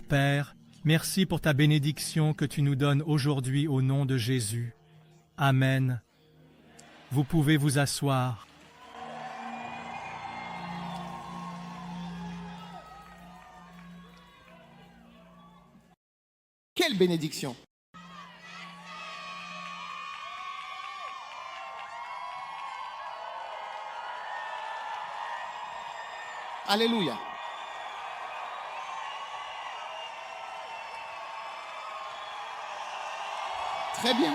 Père, merci pour ta bénédiction que tu nous donnes aujourd'hui au nom de Jésus. Amen. Vous pouvez vous asseoir. Quelle bénédiction! Alléluia! Très bien.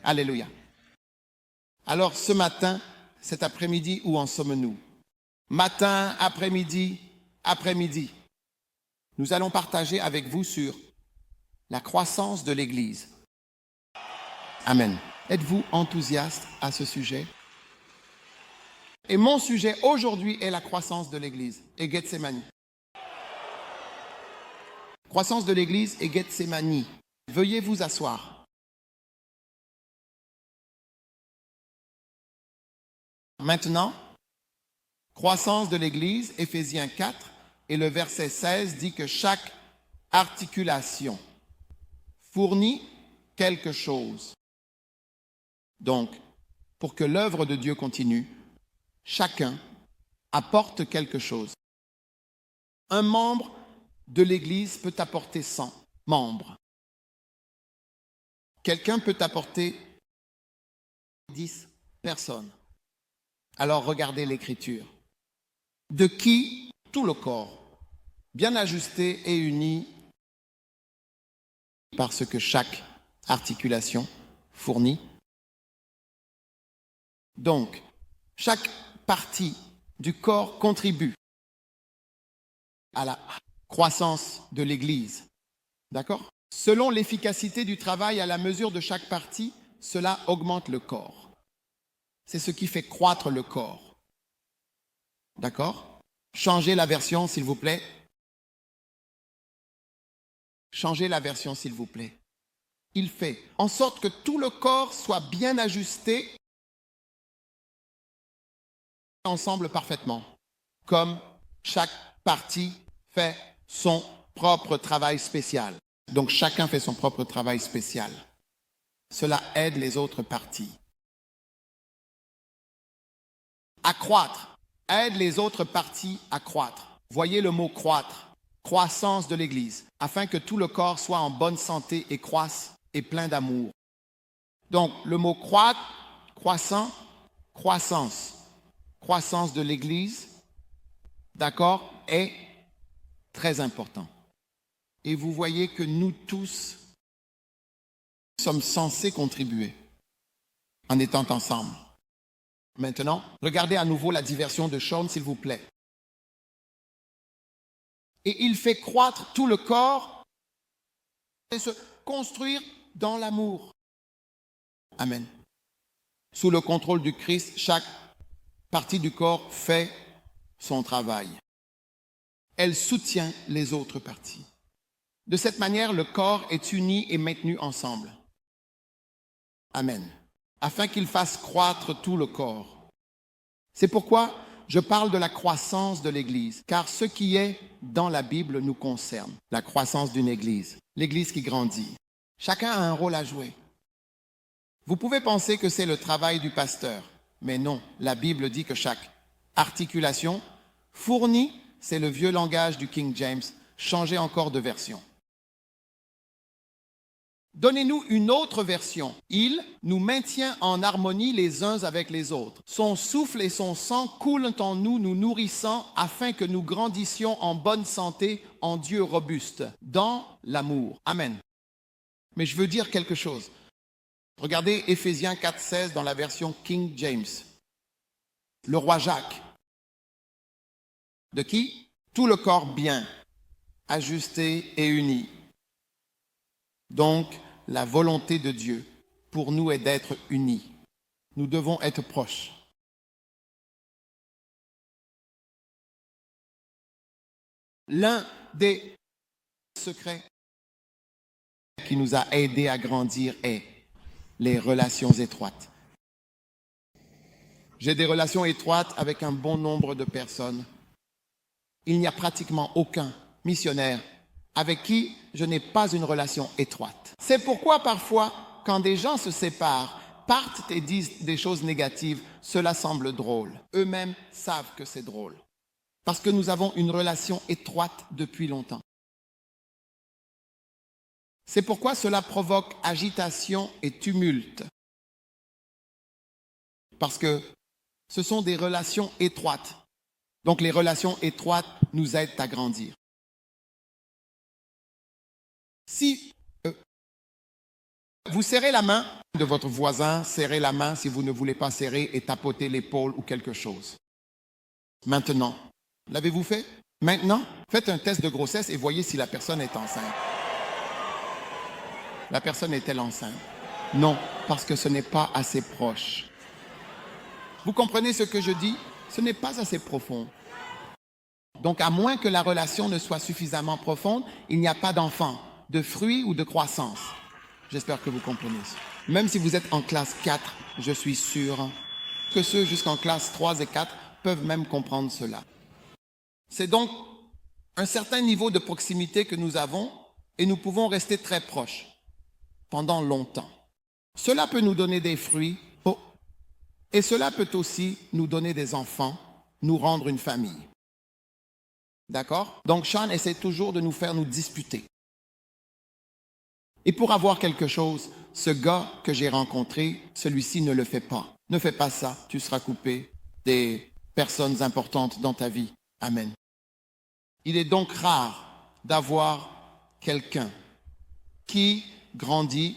Alléluia. Alors ce matin, cet après-midi, où en sommes-nous? Matin, après-midi, après-midi. Nous allons partager avec vous sur la croissance de l'Église. Amen. Êtes-vous enthousiaste à ce sujet? Et mon sujet aujourd'hui est la croissance de l'Église et Gethsémani. Croissance de l'Église et Gethsémani. Veuillez vous asseoir. Maintenant, croissance de l'Église, Éphésiens 4, et le verset 16 dit que chaque articulation fournit quelque chose. Donc, pour que l'œuvre de Dieu continue, chacun apporte quelque chose. Un membre de l'Église peut apporter 100 membres. Quelqu'un peut apporter 10 personnes. Alors regardez l'Écriture. De qui tout le corps, bien ajusté et uni, parce que chaque articulation fournit. Donc, chaque partie du corps contribue à la croissance de l'Église. D'accord? Selon l'efficacité du travail à la mesure de chaque partie, cela augmente le corps. C'est ce qui fait croître le corps. D'accord? Changez la version, s'il vous plaît. Changez la version, s'il vous plaît. Il fait en sorte que tout le corps soit bien ajusté ensemble parfaitement, comme chaque partie fait son propre travail spécial. Donc chacun fait son propre travail spécial. Cela aide les autres parties. Accroître aide les autres parties à croître. Voyez le mot croître, croissance de l'Église, afin que tout le corps soit en bonne santé et croisse et plein d'amour. Donc le mot croître, croissant, croissance. Croissance de l'Église, d'accord, est très important. Et vous voyez que nous tous sommes censés contribuer en étant ensemble. Maintenant, regardez à nouveau la diversion de Sean, s'il vous plaît. Et il fait croître tout le corps et se construire dans l'amour. Amen. Sous le contrôle du Christ, chaque partie du corps fait son travail. Elle soutient les autres parties. De cette manière, le corps est uni et maintenu ensemble. Amen. Afin qu'il fasse croître tout le corps. C'est pourquoi je parle de la croissance de l'Église, car ce qui est dans la Bible nous concerne. La croissance d'une Église, l'Église qui grandit. Chacun a un rôle à jouer. Vous pouvez penser que c'est le travail du pasteur, mais non, la Bible dit que chaque articulation fournit, c'est le vieux langage du King James, changez encore de version. Donnez-nous une autre version. Il nous maintient en harmonie les uns avec les autres. Son souffle et son sang coulent en nous, nous nourrissant afin que nous grandissions en bonne santé en Dieu robuste, dans l'amour. Amen. Mais je veux dire quelque chose. Regardez Éphésiens 4,16 dans la version King James. Le roi Jacques. De qui? Tout le corps bien, ajusté et uni. Donc, la volonté de Dieu pour nous est d'être unis. Nous devons être proches. L'un des secret qui nous a aidés à grandir est les relations étroites. J'ai des relations étroites avec un bon nombre de personnes. Il n'y a pratiquement aucun missionnaire avec qui je n'ai pas une relation étroite. C'est pourquoi parfois, quand des gens se séparent, partent et disent des choses négatives, cela semble drôle. Eux-mêmes savent que c'est drôle. Parce que nous avons une relation étroite depuis longtemps. C'est pourquoi cela provoque agitation et tumulte. Parce que ce sont des relations étroites. Donc les relations étroites nous aident à grandir. Si vous serrez la main de votre voisin, serrez la main si vous ne voulez pas serrer et tapoter l'épaule ou quelque chose. Maintenant, l'avez-vous fait? Maintenant, faites un test de grossesse et voyez si la personne est enceinte. La personne est-elle enceinte? Non, parce que ce n'est pas assez proche. Vous comprenez ce que je dis? Ce n'est pas assez profond. Donc, à moins que la relation ne soit suffisamment profonde, il n'y a pas d'enfant, de fruits ou de croissance. J'espère que vous comprenez. Même si vous êtes en classe 4, je suis sûr que ceux jusqu'en classe 3 et 4 peuvent même comprendre cela. C'est donc un certain niveau de proximité que nous avons et nous pouvons rester très proches pendant longtemps. Cela peut nous donner des fruits et cela peut aussi nous donner des enfants, nous rendre une famille. D'accord? Donc Sean essaie toujours de nous faire nous disputer. Et pour avoir quelque chose, ce gars que j'ai rencontré, celui-ci ne le fait pas. Ne fais pas ça, tu seras coupé des personnes importantes dans ta vie. Amen. Il est donc rare d'avoir quelqu'un qui grandit,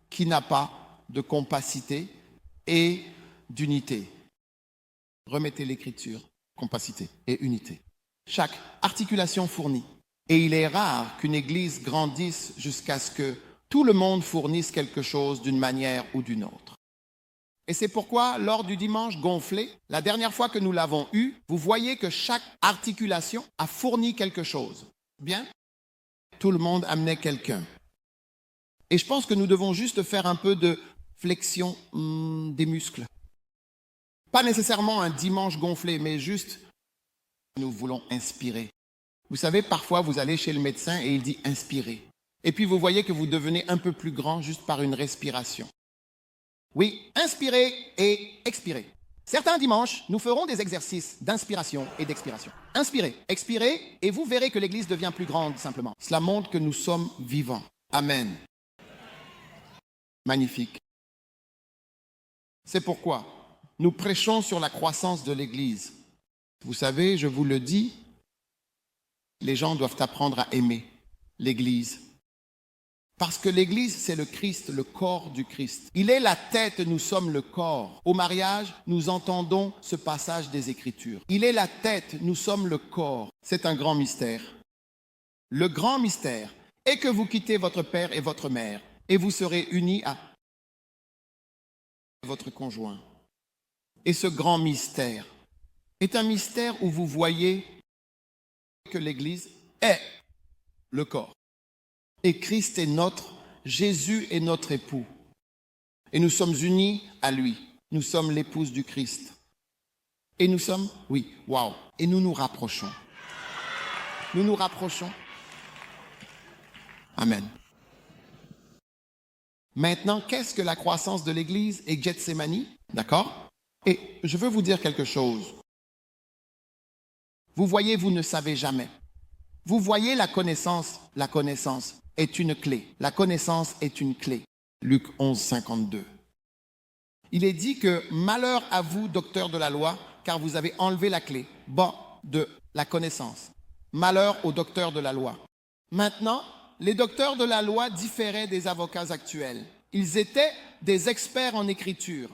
qui n'a pas de compacité et d'unité. Remettez l'écriture, compacité et unité. Chaque articulation fournit. Et il est rare qu'une église grandisse jusqu'à ce que tout le monde fournisse quelque chose d'une manière ou d'une autre. Et c'est pourquoi, lors du dimanche gonflé, la dernière fois que nous l'avons eu, vous voyez que chaque articulation a fourni quelque chose. Bien? Tout le monde amenait quelqu'un. Et je pense que nous devons juste faire un peu de flexion des muscles. Pas nécessairement un dimanche gonflé, mais juste, nous voulons inspirer. Vous savez, parfois, vous allez chez le médecin et il dit « inspirez ». Et puis, vous voyez que vous devenez un peu plus grand juste par une respiration. Oui, inspirez et expirez. Certains dimanches, nous ferons des exercices d'inspiration et d'expiration. Inspirez, expirez, et vous verrez que l'Église devient plus grande, simplement. Cela montre que nous sommes vivants. Amen. Magnifique. C'est pourquoi nous prêchons sur la croissance de l'Église. Vous savez, je vous le dis, les gens doivent apprendre à aimer l'Église. Parce que l'Église, c'est le Christ, le corps du Christ. Il est la tête, nous sommes le corps. Au mariage, nous entendons ce passage des Écritures. Il est la tête, nous sommes le corps. C'est un grand mystère. Le grand mystère est que vous quittez votre père et votre mère et vous serez unis à votre conjoint. Et ce grand mystère est un mystère où vous voyez que l'Église est le corps. Et Christ est notre, Jésus est notre époux. Et nous sommes unis à lui. Nous sommes l'épouse du Christ. Et nous sommes, oui, waouh. Et nous nous rapprochons. Nous nous rapprochons. Amen. Maintenant, qu'est-ce que la croissance de l'Église et Gethsémani? D'accord? Et je veux vous dire quelque chose. Vous voyez, vous ne savez jamais. Vous voyez la connaissance est une clé. La connaissance est une clé. Luc 11, 52. Il est dit que malheur à vous, docteurs de la loi, car vous avez enlevé la clé de la connaissance. Malheur aux docteurs de la loi. Maintenant, les docteurs de la loi différaient des avocats actuels. Ils étaient des experts en écriture.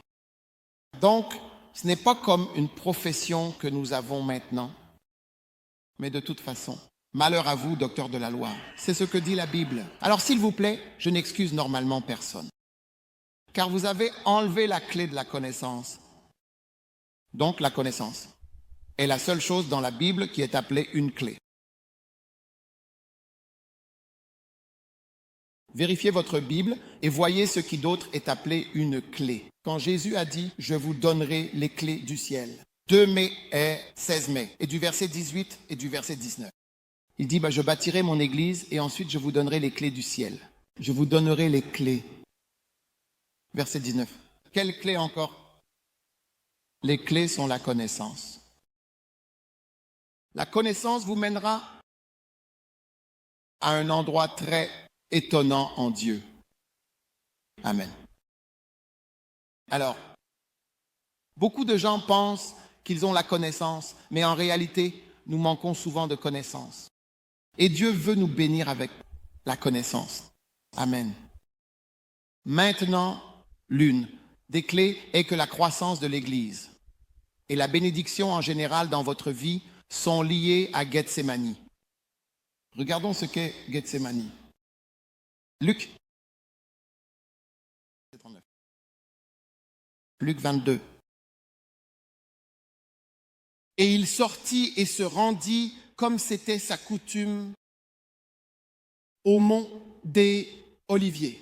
Donc, ce n'est pas comme une profession que nous avons maintenant. Mais de toute façon, malheur à vous, docteurs de la loi. C'est ce que dit la Bible. Alors, s'il vous plaît, je n'excuse normalement personne. Car vous avez enlevé la clé de la connaissance. Donc, la connaissance est la seule chose dans la Bible qui est appelée une clé. Vérifiez votre Bible et voyez ce qui d'autre est appelé une clé. Quand Jésus a dit « Je vous donnerai les clés du ciel », 2 mai et 16 mai, et du verset 18 et du verset 19. Il dit « Je bâtirai mon église et ensuite je vous donnerai les clés du ciel. Je vous donnerai les clés. » Verset 19. Quelles clés encore? Les clés sont la connaissance. La connaissance vous mènera à un endroit très étonnant en Dieu. Amen. Alors, beaucoup de gens pensent qu'ils ont la connaissance, mais en réalité, nous manquons souvent de connaissance. Et Dieu veut nous bénir avec la connaissance. Amen. Maintenant, l'une des clés est que la croissance de l'Église et la bénédiction en général dans votre vie sont liées à Gethsémani. Regardons ce qu'est Gethsémani. Luc 22. Et il sortit et se rendit, comme c'était sa coutume, au mont des Oliviers.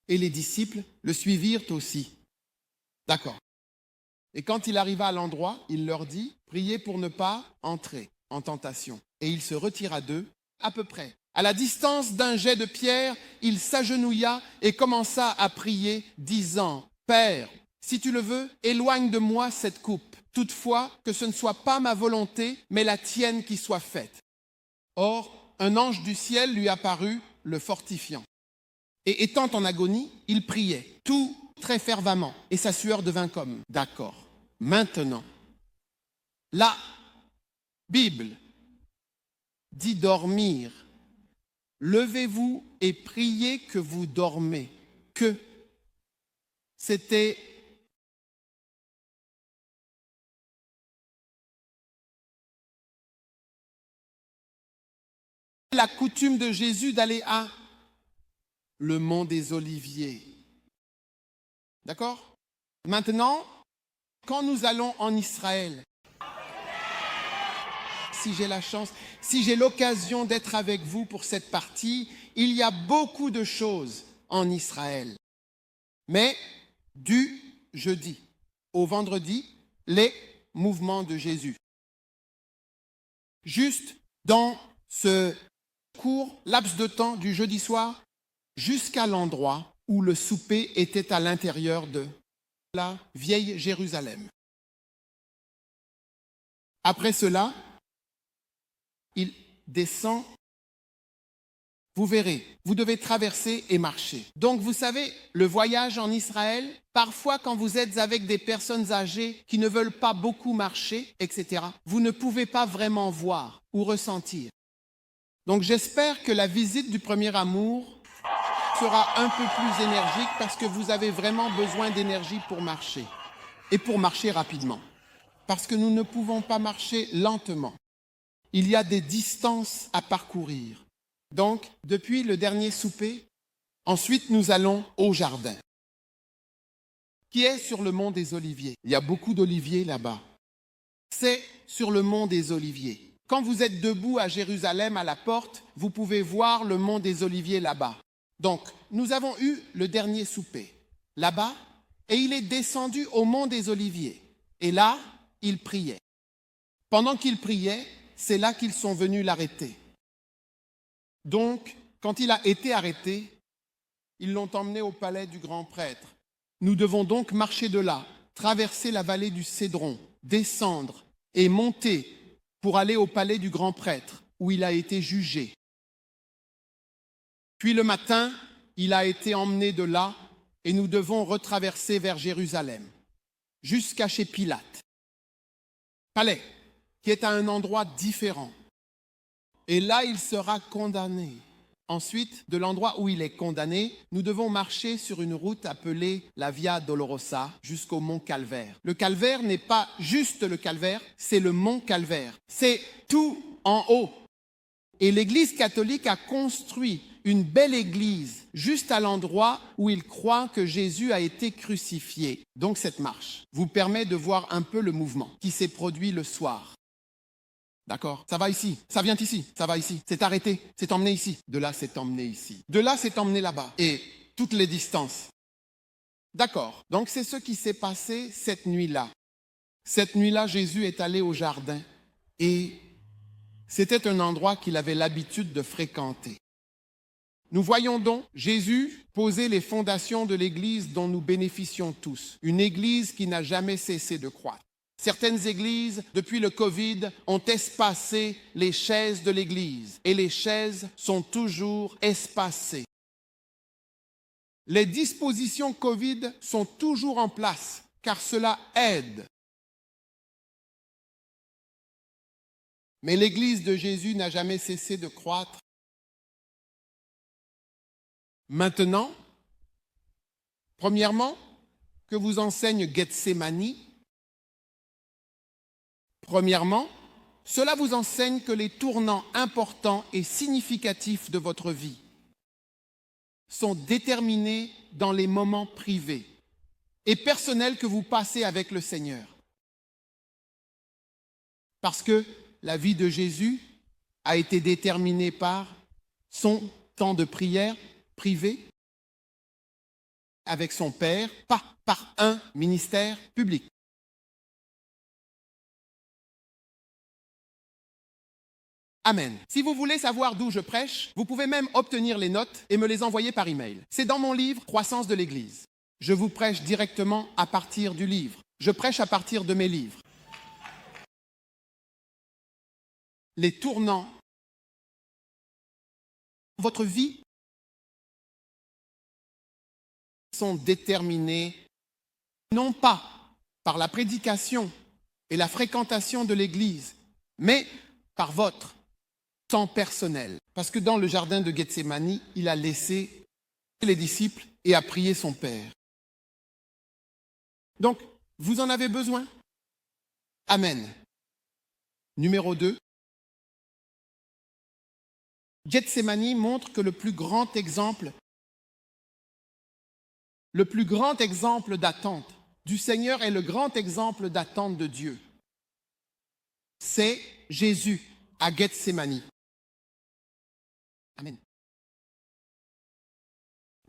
Et les disciples le suivirent aussi. D'accord. Et quand il arriva à l'endroit, il leur dit, priez pour ne pas entrer en tentation. Et il se retira d'eux, à peu près. À la distance d'un jet de pierre, il s'agenouilla et commença à prier, disant, Père, si tu le veux, éloigne de moi cette coupe. Toutefois, que ce ne soit pas ma volonté, mais la tienne qui soit faite. Or, un ange du ciel lui apparut, le fortifiant. Et étant en agonie, il priait, tout très fervemment, et sa sueur devint comme. D'accord. Maintenant, la Bible dit dormir. Levez-vous et priez que vous dormez. Que c'était la coutume de Jésus d'aller à le mont des Oliviers. D'accord? Maintenant, quand nous allons en Israël, si j'ai la chance, si j'ai l'occasion d'être avec vous pour cette partie, il y a beaucoup de choses en Israël. Mais du jeudi au vendredi, les mouvements de Jésus. Juste dans ce court laps de temps du jeudi soir jusqu'à l'endroit où le souper était à l'intérieur de la vieille Jérusalem. Après cela, il descend. Vous verrez, vous devez traverser et marcher. Donc vous savez, le voyage en Israël, parfois quand vous êtes avec des personnes âgées qui ne veulent pas beaucoup marcher, etc., vous ne pouvez pas vraiment voir ou ressentir. Donc j'espère que la visite du premier amour sera un peu plus énergique parce que vous avez vraiment besoin d'énergie pour marcher et pour marcher rapidement. Parce que nous ne pouvons pas marcher lentement. Il y a des distances à parcourir. Donc, depuis le dernier souper, ensuite nous allons au jardin, qui est sur le mont des Oliviers. Il y a beaucoup d'oliviers là-bas. C'est sur le mont des Oliviers. Quand vous êtes debout à Jérusalem, à la porte, vous pouvez voir le mont des Oliviers là-bas. Donc, nous avons eu le dernier souper là-bas, et il est descendu au mont des Oliviers. Et là, il priait. Pendant qu'il priait, c'est là qu'ils sont venus l'arrêter. Donc, quand il a été arrêté, ils l'ont emmené au palais du grand prêtre. Nous devons donc marcher de là, traverser la vallée du Cédron, descendre et monter pour aller au palais du grand prêtre, où il a été jugé. Puis le matin, il a été emmené de là et nous devons retraverser vers Jérusalem, jusqu'à chez Pilate. Palais, qui est à un endroit différent. Et là, il sera condamné. Ensuite, de l'endroit où il est condamné, nous devons marcher sur une route appelée la Via Dolorosa jusqu'au mont Calvaire. Le Calvaire n'est pas juste le Calvaire, c'est le mont Calvaire. C'est tout en haut. Et l'Église catholique a construit une belle église juste à l'endroit où ils croient que Jésus a été crucifié. Donc cette marche vous permet de voir un peu le mouvement qui s'est produit le soir. D'accord? Ça va ici, ça vient ici, ça va ici, c'est arrêté, c'est emmené ici. De là, c'est emmené ici. De là, c'est emmené là-bas. Et toutes les distances. D'accord. Donc, c'est ce qui s'est passé cette nuit-là. Cette nuit-là, Jésus est allé au jardin et c'était un endroit qu'il avait l'habitude de fréquenter. Nous voyons donc Jésus poser les fondations de l'Église dont nous bénéficions tous. Une Église qui n'a jamais cessé de croître. Certaines églises, depuis le Covid, ont espacé les chaises de l'Église et les chaises sont toujours espacées. Les dispositions Covid sont toujours en place car cela aide. Mais l'Église de Jésus n'a jamais cessé de croître. Maintenant, premièrement, que vous enseigne Gethsémani. Premièrement, cela vous enseigne que les tournants importants et significatifs de votre vie sont déterminés dans les moments privés et personnels que vous passez avec le Seigneur. Parce que la vie de Jésus a été déterminée par son temps de prière privé avec son Père, pas par un ministère public. Amen. Si vous voulez savoir d'où je prêche, vous pouvez même obtenir les notes et me les envoyer par email. C'est dans mon livre « Croissance de l'Église ». Je vous prêche directement à partir du livre. Je prêche à partir de mes livres. Les tournants de votre vie sont déterminés non pas par la prédication et la fréquentation de l'Église, mais par votre temps personnel. Parce que dans le jardin de Gethsémani, il a laissé les disciples et a prié son Père. Donc, vous en avez besoin? Amen. Numéro 2. Gethsémani montre que le plus grand exemple d'attente du Seigneur est le grand exemple d'attente de Dieu. C'est Jésus à Gethsémani. Amen.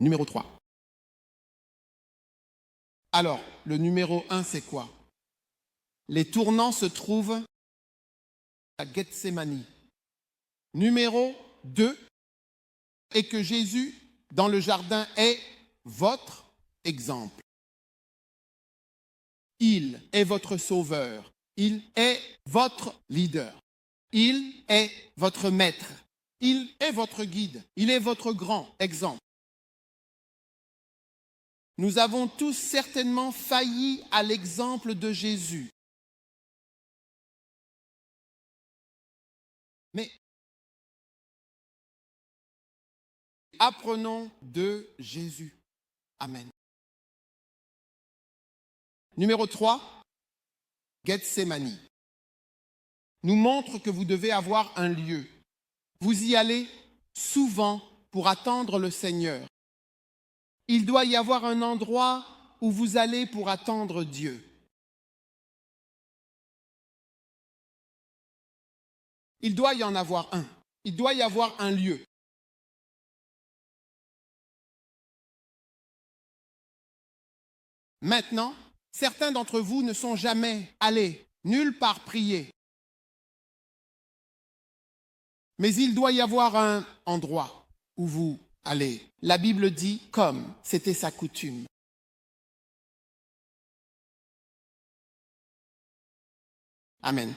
Numéro 3. Alors, le numéro 1, c'est quoi? Les tournants se trouvent à Gethsémani. Numéro 2 est que Jésus, dans le jardin, est votre exemple. Il est votre sauveur. Il est votre leader. Il est votre maître. Il est votre guide. Il est votre grand exemple. Nous avons tous certainement failli à l'exemple de Jésus. Mais apprenons de Jésus. Amen. Numéro 3, Gethsémani nous montre que vous devez avoir un lieu. Vous y allez souvent pour attendre le Seigneur. Il doit y avoir un endroit où vous allez pour attendre Dieu. Il doit y en avoir un. Il doit y avoir un lieu. Maintenant, certains d'entre vous ne sont jamais allés nulle part prier. Mais il doit y avoir un endroit où vous allez. La Bible dit comme c'était sa coutume. Amen.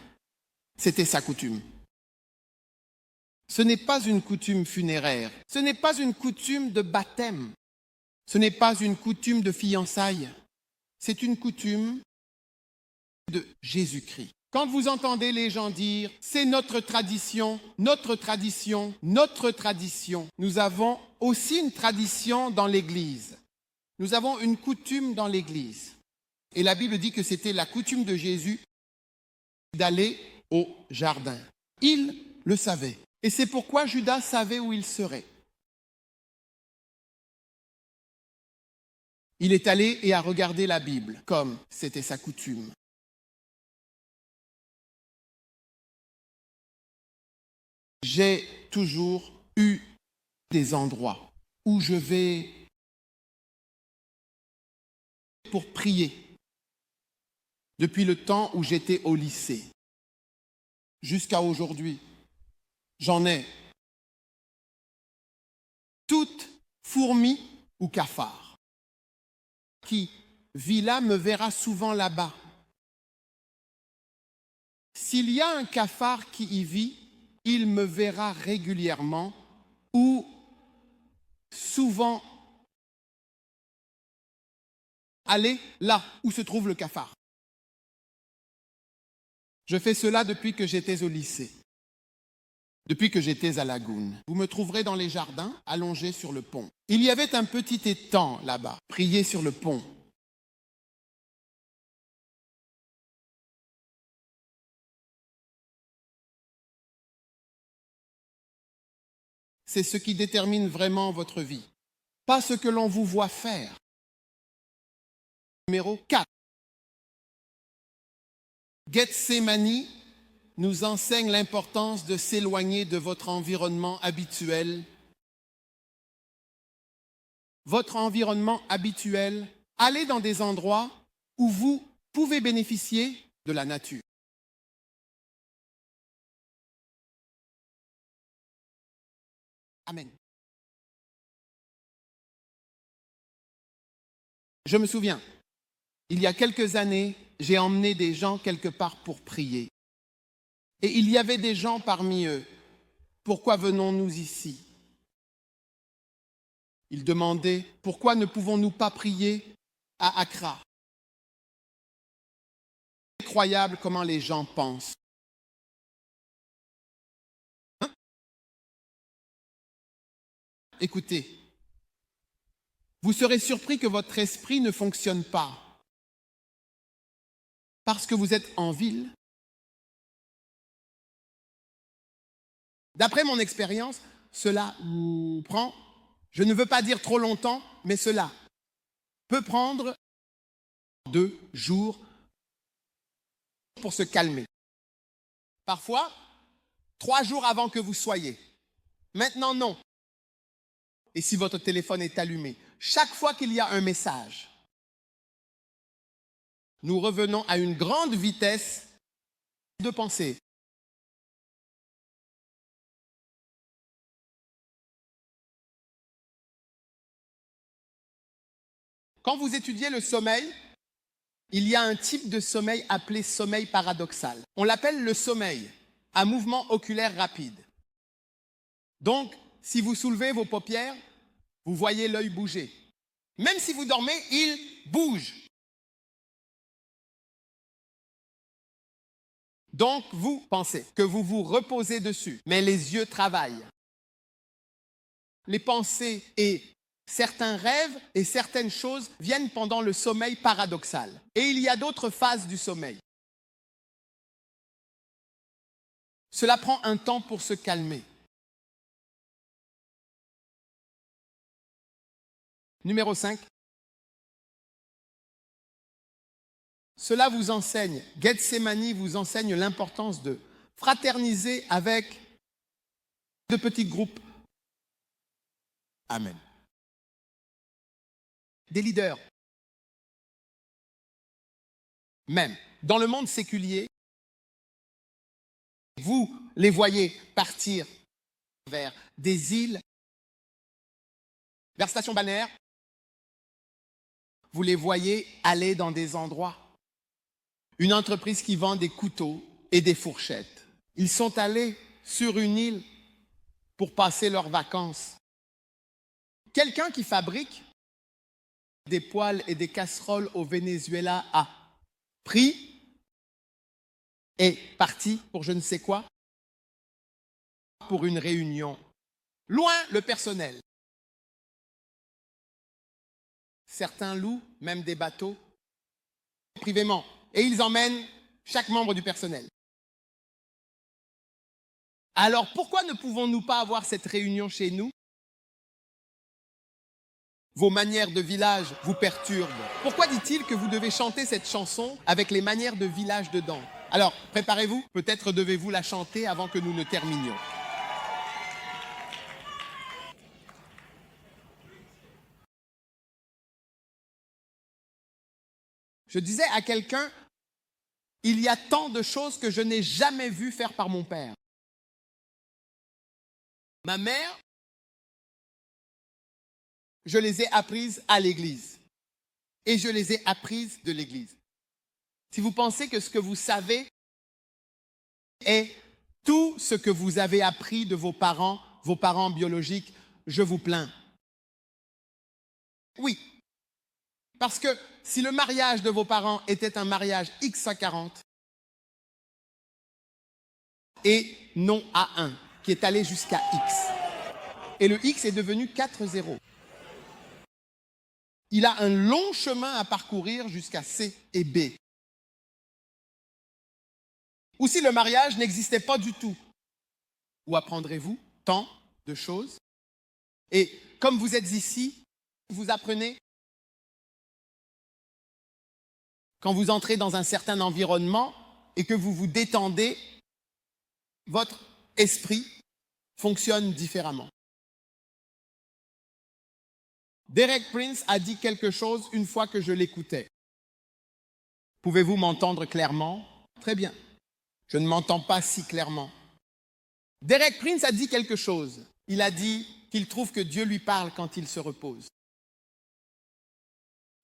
C'était sa coutume. Ce n'est pas une coutume funéraire. Ce n'est pas une coutume de baptême. Ce n'est pas une coutume de fiançailles. C'est une coutume de Jésus-Christ. Quand vous entendez les gens dire « c'est notre tradition, notre tradition, notre tradition », nous avons aussi une tradition dans l'Église. Nous avons une coutume dans l'Église. Et la Bible dit que c'était la coutume de Jésus d'aller au jardin. Il le savait. Et c'est pourquoi Judas savait où il serait. Il est allé et a regardé la Bible, comme c'était sa coutume. J'ai toujours eu des endroits où je vais pour prier depuis le temps où j'étais au lycée jusqu'à aujourd'hui. J'en ai toute fourmi ou cafard. Qui vit là me verra souvent là-bas. S'il y a un cafard qui y vit, il me verra régulièrement ou souvent aller là où se trouve le cafard. Je fais cela depuis que j'étais au lycée, depuis que j'étais à Lagoune. Vous me trouverez dans les jardins, allongé sur le pont. Il y avait un petit étang là-bas, prié sur le pont. C'est ce qui détermine vraiment votre vie, pas ce que l'on vous voit faire. Numéro 4. Gethsémani nous enseigne l'importance de s'éloigner de votre environnement habituel. Votre environnement habituel, allez dans des endroits où vous pouvez bénéficier de la nature. Amen. Je me souviens, il y a quelques années, j'ai emmené des gens quelque part pour prier. Et il y avait des gens parmi eux. Pourquoi venons-nous ici? Ils demandaient, pourquoi ne pouvons-nous pas prier à Accra? C'est incroyable comment les gens pensent. Hein? Écoutez, vous serez surpris que votre esprit ne fonctionne pas. Parce que vous êtes en ville. D'après mon expérience, cela vous prend, je ne veux pas dire trop longtemps, mais cela peut prendre 2 jours pour se calmer. Parfois, 3 jours avant que vous soyez. Maintenant, non. Et si votre téléphone est allumé, chaque fois qu'il y a un message, nous revenons à une grande vitesse de pensée. Quand vous étudiez le sommeil, il y a un type de sommeil appelé sommeil paradoxal. On l'appelle le sommeil à mouvement oculaire rapide. Donc, si vous soulevez vos paupières, vous voyez l'œil bouger. Même si vous dormez, il bouge. Donc, vous pensez que vous vous reposez dessus, mais les yeux travaillent. Les pensées et certains rêves et certaines choses viennent pendant le sommeil paradoxal. Et il y a d'autres phases du sommeil. Cela prend un temps pour se calmer. Numéro 5. Cela vous enseigne, Gethsémani vous enseigne l'importance de fraterniser avec de petits groupes. Amen. Des leaders. Même dans le monde séculier, vous les voyez partir vers des îles, vers station balnéaire. Vous les voyez aller dans des endroits. Une entreprise qui vend des couteaux et des fourchettes. Ils sont allés sur une île pour passer leurs vacances. Quelqu'un qui fabrique des poêles et des casseroles au Venezuela a pris et parti pour je ne sais quoi, pour une réunion. Loin le personnel. Certains louent même des bateaux privément et ils emmènent chaque membre du personnel. Alors pourquoi ne pouvons-nous pas avoir cette réunion chez nous? Vos manières de village vous perturbent. Pourquoi dit-il que vous devez chanter cette chanson avec les manières de village dedans? Alors, préparez-vous, peut-être devez-vous la chanter avant que nous ne terminions. Je disais à quelqu'un, il y a tant de choses que je n'ai jamais vues faire par mon père. Ma mère, je les ai apprises à l'église. Et je les ai apprises de l'église. Si vous pensez que ce que vous savez est tout ce que vous avez appris de vos parents biologiques, je vous plains. Oui. Parce que si le mariage de vos parents était un mariage X à 40 et non à 1, qui est allé jusqu'à X, et le X est devenu 4-0, il a un long chemin à parcourir jusqu'à C et B. Ou si le mariage n'existait pas du tout, où apprendrez-vous tant de choses? Et comme vous êtes ici, vous apprenez. Quand vous entrez dans un certain environnement et que vous vous détendez, votre esprit fonctionne différemment. Derek Prince a dit quelque chose une fois que je l'écoutais. Pouvez-vous m'entendre clairement? Très bien. Je ne m'entends pas si clairement. Derek Prince a dit quelque chose. Il a dit qu'il trouve que Dieu lui parle quand il se repose.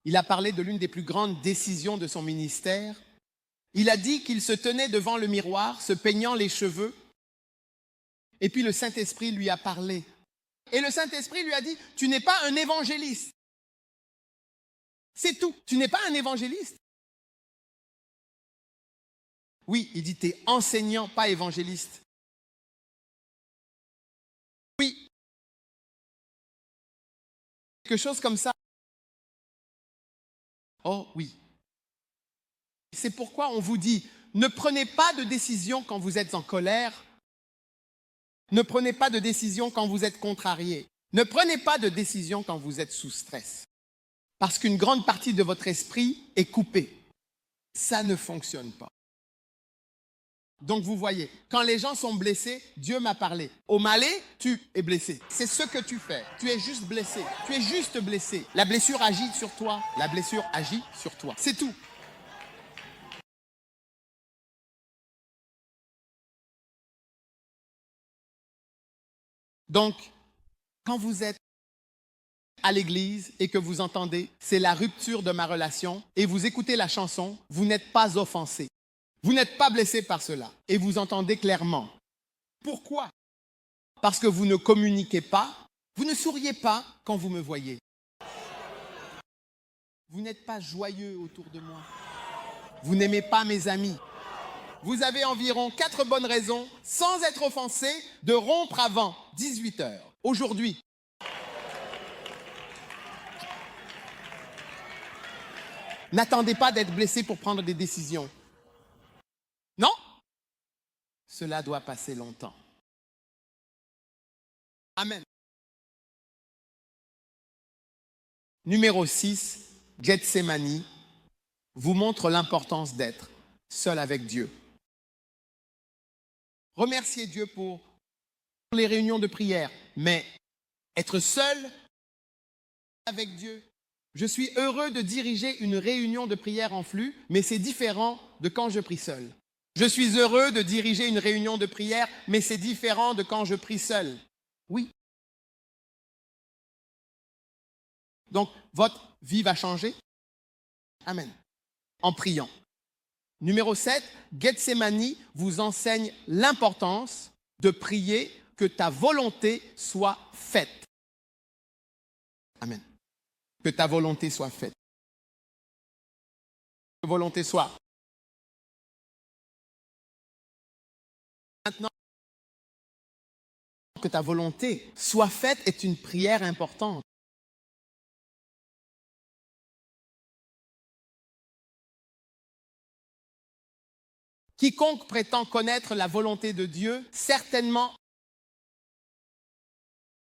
Il a parlé de l'une des plus grandes décisions de son ministère. Il a dit qu'il se tenait devant le miroir, se peignant les cheveux, et puis le Saint-Esprit lui a parlé. Et le Saint-Esprit lui a dit, tu n'es pas un évangéliste. C'est tout, tu n'es pas un évangéliste. Oui, il dit, tu es enseignant, pas évangéliste. Oui. Quelque chose comme ça. Oh oui. C'est pourquoi on vous dit, ne prenez pas de décision quand vous êtes en colère. Ne prenez pas de décision quand vous êtes contrarié. Ne prenez pas de décision quand vous êtes sous stress. Parce qu'une grande partie de votre esprit est coupée. Ça ne fonctionne pas. Donc vous voyez, quand les gens sont blessés, Dieu m'a parlé. Au Malais, tu es blessé. C'est ce que tu fais. Tu es juste blessé. Tu es juste blessé. La blessure agit sur toi. La blessure agit sur toi. C'est tout. Donc, quand vous êtes à l'église et que vous entendez, c'est la rupture de ma relation, et vous écoutez la chanson, vous n'êtes pas offensé. Vous n'êtes pas blessé par cela et vous entendez clairement. Pourquoi? Parce que vous ne communiquez pas, vous ne souriez pas quand vous me voyez. Vous n'êtes pas joyeux autour de moi. Vous n'aimez pas mes amis. Vous avez environ 4 bonnes raisons, sans être offensé, de rompre avant 18 heures. Aujourd'hui. N'attendez pas d'être blessé pour prendre des décisions. Non? Cela doit passer longtemps. Amen. Numéro 6, Gethsémani vous montre l'importance d'être seul avec Dieu. Remerciez Dieu pour les réunions de prière, mais être seul avec Dieu. Je suis heureux de diriger une réunion de prière en flux, mais c'est différent de quand je prie seul. Je suis heureux de diriger une réunion de prière, mais c'est différent de quand je prie seul. Oui. Donc, votre vie va changer. Amen. En priant. Numéro 7, Gethsémani vous enseigne l'importance de prier que ta volonté soit faite. Amen. Que ta volonté soit faite. Que ta volonté soit. Maintenant, que ta volonté soit faite est une prière importante. Quiconque prétend connaître la volonté de Dieu, certainement,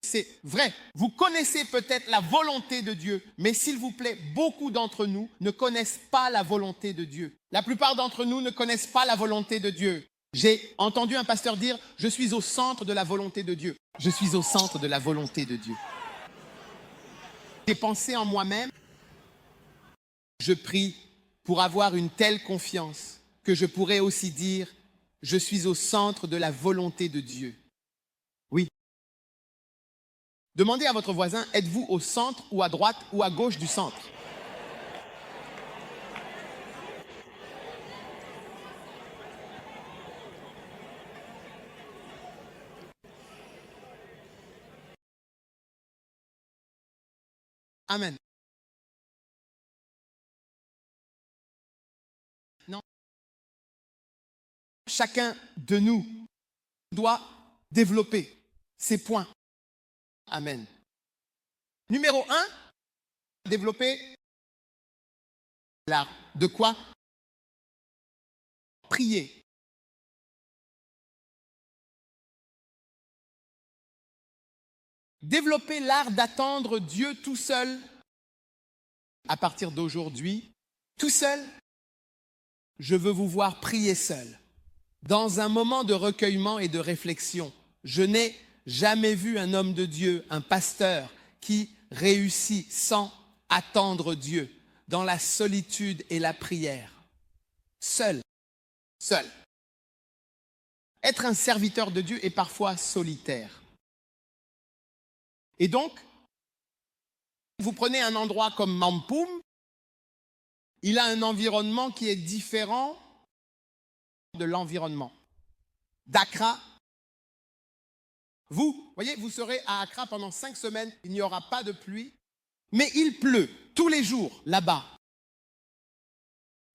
c'est vrai, vous connaissez peut-être la volonté de Dieu, mais s'il vous plaît, beaucoup d'entre nous ne connaissent pas la volonté de Dieu. La plupart d'entre nous ne connaissent pas la volonté de Dieu. J'ai entendu un pasteur dire, je suis au centre de la volonté de Dieu. Je suis au centre de la volonté de Dieu. J'ai pensé en moi-même, je prie pour avoir une telle confiance que je pourrais aussi dire, je suis au centre de la volonté de Dieu. Oui. Demandez à votre voisin, êtes-vous au centre ou à droite ou à gauche du centre? Amen. Non. Chacun de nous doit développer ses points. Amen. Numéro 1, développer l'art. De quoi? Prier. Développer l'art d'attendre Dieu tout seul à partir d'aujourd'hui. Tout seul, je veux vous voir prier seul. Dans un moment de recueillement et de réflexion, je n'ai jamais vu un homme de Dieu, un pasteur, qui réussit sans attendre Dieu, dans la solitude et la prière. Seul. Seul. Être un serviteur de Dieu est parfois solitaire. Et donc, vous prenez un endroit comme Mampoum, il a un environnement qui est différent de l'environnement d'Accra. Vous voyez, vous serez à Accra pendant 5 semaines, il n'y aura pas de pluie, mais il pleut tous les jours là-bas.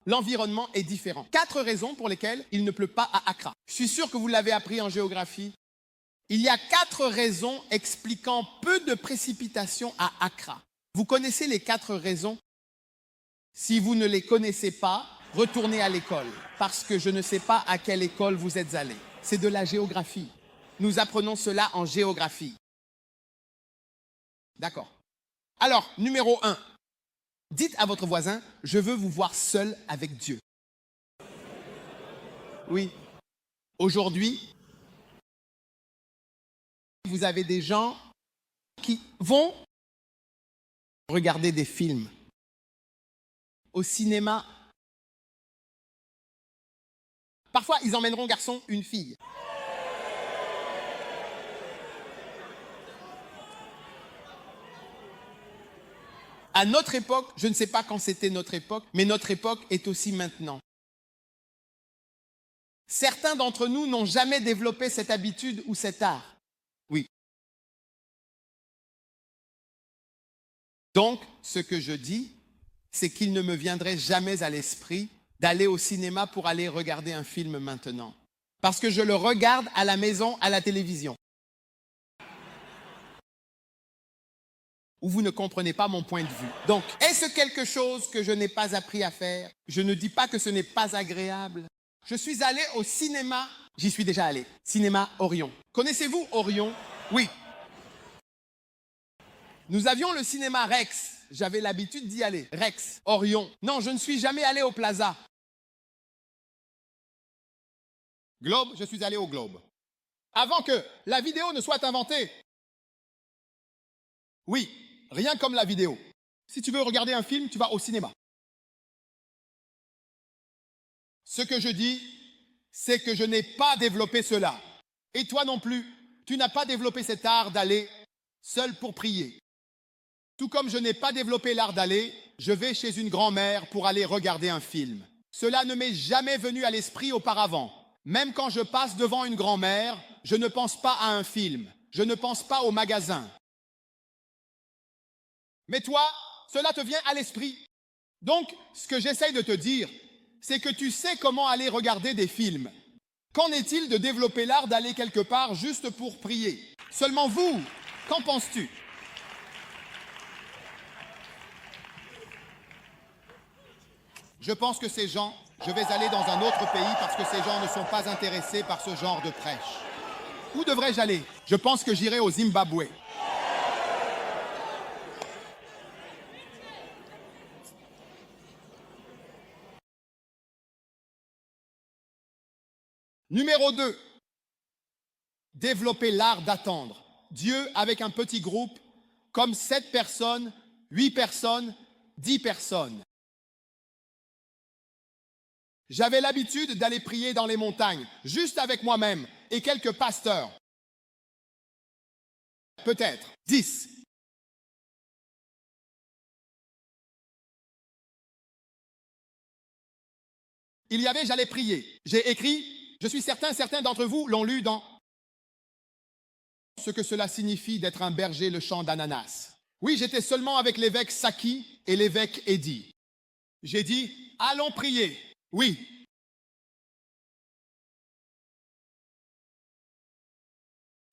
L'environnement est différent. 4 raisons pour lesquelles il ne pleut pas à Accra. Je suis sûr que vous l'avez appris en géographie. Il y a 4 raisons expliquant peu de précipitations à Accra. Vous connaissez les 4 raisons? Si vous ne les connaissez pas, retournez à l'école, parce que je ne sais pas à quelle école vous êtes allés. C'est de la géographie. Nous apprenons cela en géographie. D'accord. Alors, numéro 1, dites à votre voisin, je veux vous voir seul avec Dieu. Oui. Aujourd'hui, vous avez des gens qui vont regarder des films au cinéma. Parfois, ils emmèneront garçon, une fille. À notre époque, je ne sais pas quand c'était notre époque, mais notre époque est aussi maintenant. Certains d'entre nous n'ont jamais développé cette habitude ou cet art. Oui. Donc, ce que je dis, c'est qu'il ne me viendrait jamais à l'esprit d'aller au cinéma pour aller regarder un film maintenant. Parce que je le regarde à la maison, à la télévision. Ou vous ne comprenez pas mon point de vue. Donc, est-ce quelque chose que je n'ai pas appris à faire? Je ne dis pas que ce n'est pas agréable. Je suis allé au cinéma, j'y suis déjà allé, cinéma Orion. Connaissez-vous Orion? Oui. Nous avions le cinéma Rex. J'avais l'habitude d'y aller. Rex, Orion. Non, je ne suis jamais allé au Plaza. Globe, je suis allé au Globe. Avant que la vidéo ne soit inventée. Oui, rien comme la vidéo. Si tu veux regarder un film, tu vas au cinéma. Ce que je dis, c'est que je n'ai pas développé cela. Et toi non plus, tu n'as pas développé cet art d'aller seul pour prier. Tout comme je n'ai pas développé l'art d'aller, je vais chez une grand-mère pour aller regarder un film. Cela ne m'est jamais venu à l'esprit auparavant. Même quand je passe devant une grand-mère, je ne pense pas à un film. Je ne pense pas au magasin. Mais toi, cela te vient à l'esprit. Donc, ce que j'essaye de te dire, c'est que tu sais comment aller regarder des films. Qu'en est-il de développer l'art d'aller quelque part juste pour prier? Seulement vous, qu'en penses-tu? Je pense que ces gens, je vais aller dans un autre pays parce que ces gens ne sont pas intéressés par ce genre de prêche. Où devrais-je aller? Je pense que j'irai au Zimbabwe. Numéro 2, développer l'art d'attendre. Dieu avec un petit groupe, comme 7 personnes, 8 personnes, 10 personnes. J'avais l'habitude d'aller prier dans les montagnes, juste avec moi-même et quelques pasteurs. Peut-être 10. Il y avait, j'allais prier. J'ai écrit, je suis certain, certains d'entre vous l'ont lu dans ce que cela signifie d'être un berger, le champ d'ananas. Oui, j'étais seulement avec l'évêque Saki et l'évêque Eddy. J'ai dit, allons prier. Oui.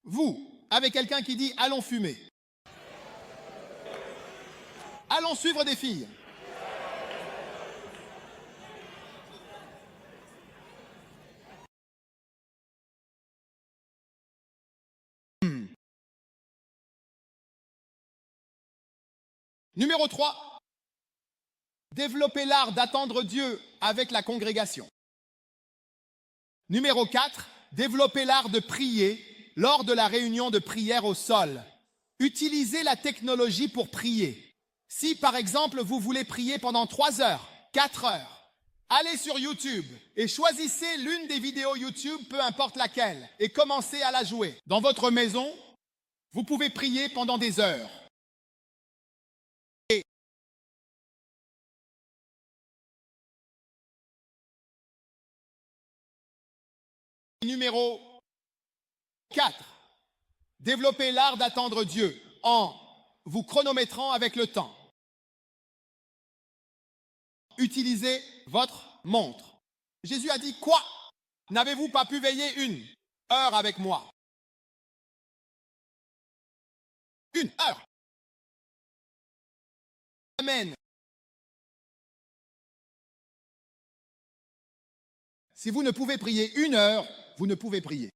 Vous, avec quelqu'un qui dit, allons fumer. Allons suivre des filles. Numéro 3, développer l'art d'attendre Dieu avec la congrégation. Numéro 4, développer l'art de prier lors de la réunion de prière au sol. Utilisez la technologie pour prier. Si, par exemple, vous voulez prier pendant 3 heures, 4 heures, allez sur YouTube et choisissez l'une des vidéos YouTube, peu importe laquelle, et commencez à la jouer. Dans votre maison, vous pouvez prier pendant des heures. Numéro 4. Développez l'art d'attendre Dieu en vous chronométrant avec le temps. Utilisez votre montre. Jésus a dit quoi? N'avez-vous pas pu veiller 1 heure avec moi? 1 heure. Amen. Si vous ne pouvez prier 1 heure, vous ne pouvez prier.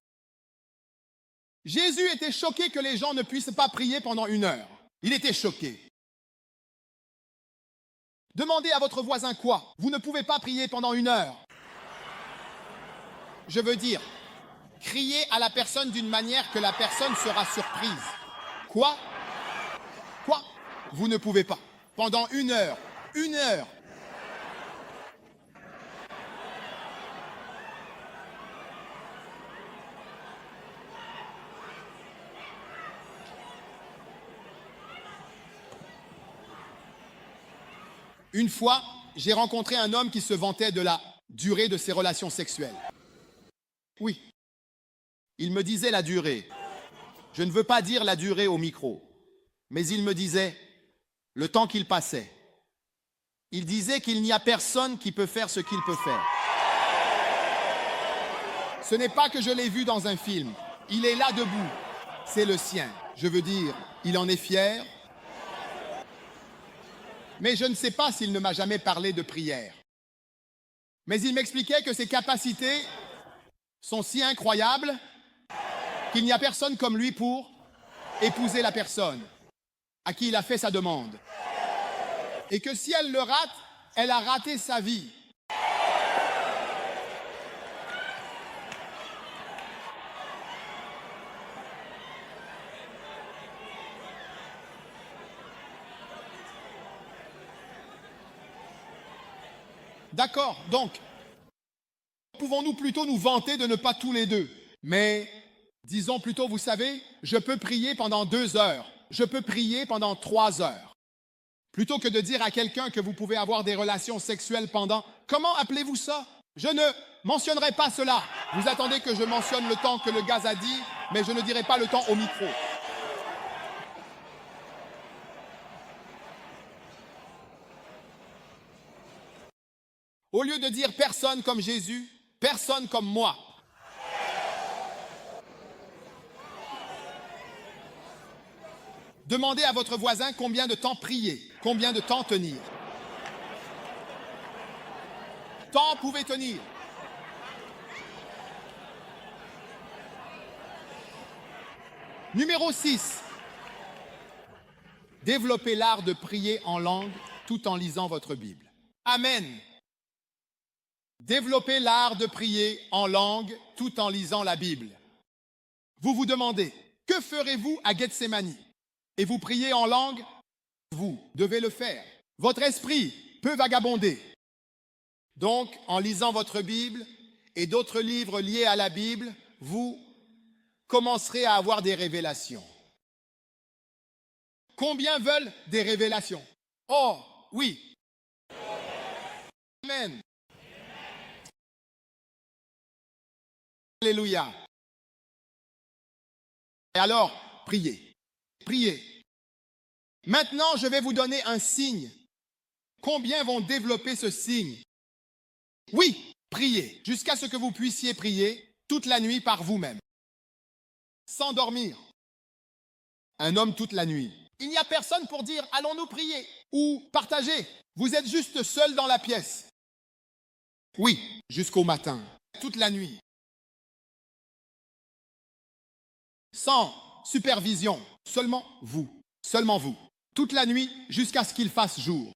Jésus était choqué que les gens ne puissent pas prier pendant 1 heure. Il était choqué. Demandez à votre voisin quoi? Vous ne pouvez pas prier pendant 1 heure. Je veux dire, criez à la personne d'une manière que la personne sera surprise. Quoi? Quoi? Vous ne pouvez pas. Pendant 1 heure. 1 heure. Une fois, j'ai rencontré un homme qui se vantait de la durée de ses relations sexuelles. Oui, il me disait la durée. Je ne veux pas dire la durée au micro, mais il me disait le temps qu'il passait. Il disait qu'il n'y a personne qui peut faire ce qu'il peut faire. Ce n'est pas que je l'ai vu dans un film. Il est là debout. C'est le sien. Je veux dire, il en est fier. Mais je ne sais pas s'il ne m'a jamais parlé de prière. Mais il m'expliquait que ses capacités sont si incroyables qu'il n'y a personne comme lui pour épouser la personne à qui il a fait sa demande. Et que si elle le rate, elle a raté sa vie. D'accord, donc, pouvons-nous plutôt nous vanter de ne pas tous les deux? Mais, disons plutôt, vous savez, je peux prier pendant 2 heures, je peux prier pendant 3 heures. Plutôt que de dire à quelqu'un que vous pouvez avoir des relations sexuelles pendant... Comment appelez-vous ça? Je ne mentionnerai pas cela. Vous attendez que je mentionne le temps que le gaz a dit, mais je ne dirai pas le temps au micro. Au lieu de dire personne comme Jésus, personne comme moi. Demandez à votre voisin combien de temps prier, combien de temps tenir. Temps pouvez tenir. Numéro 6. Développez l'art de prier en langue tout en lisant votre Bible. Amen. Développez l'art de prier en langue tout en lisant la Bible. Vous vous demandez, que ferez-vous à Gethsémani? Et vous priez en langue? Vous devez le faire. Votre esprit peut vagabonder. Donc, en lisant votre Bible et d'autres livres liés à la Bible, vous commencerez à avoir des révélations. Combien veulent des révélations? Oh, oui. Amen. Alléluia. Et alors, priez. Priez. Maintenant, je vais vous donner un signe. Combien vont développer ce signe? Oui, priez, jusqu'à ce que vous puissiez prier toute la nuit par vous-même. Sans dormir. Un homme toute la nuit. Il n'y a personne pour dire allons-nous prier ou partager. Vous êtes juste seul dans la pièce. Oui, jusqu'au matin, toute la nuit. Sans supervision, seulement vous, toute la nuit jusqu'à ce qu'il fasse jour.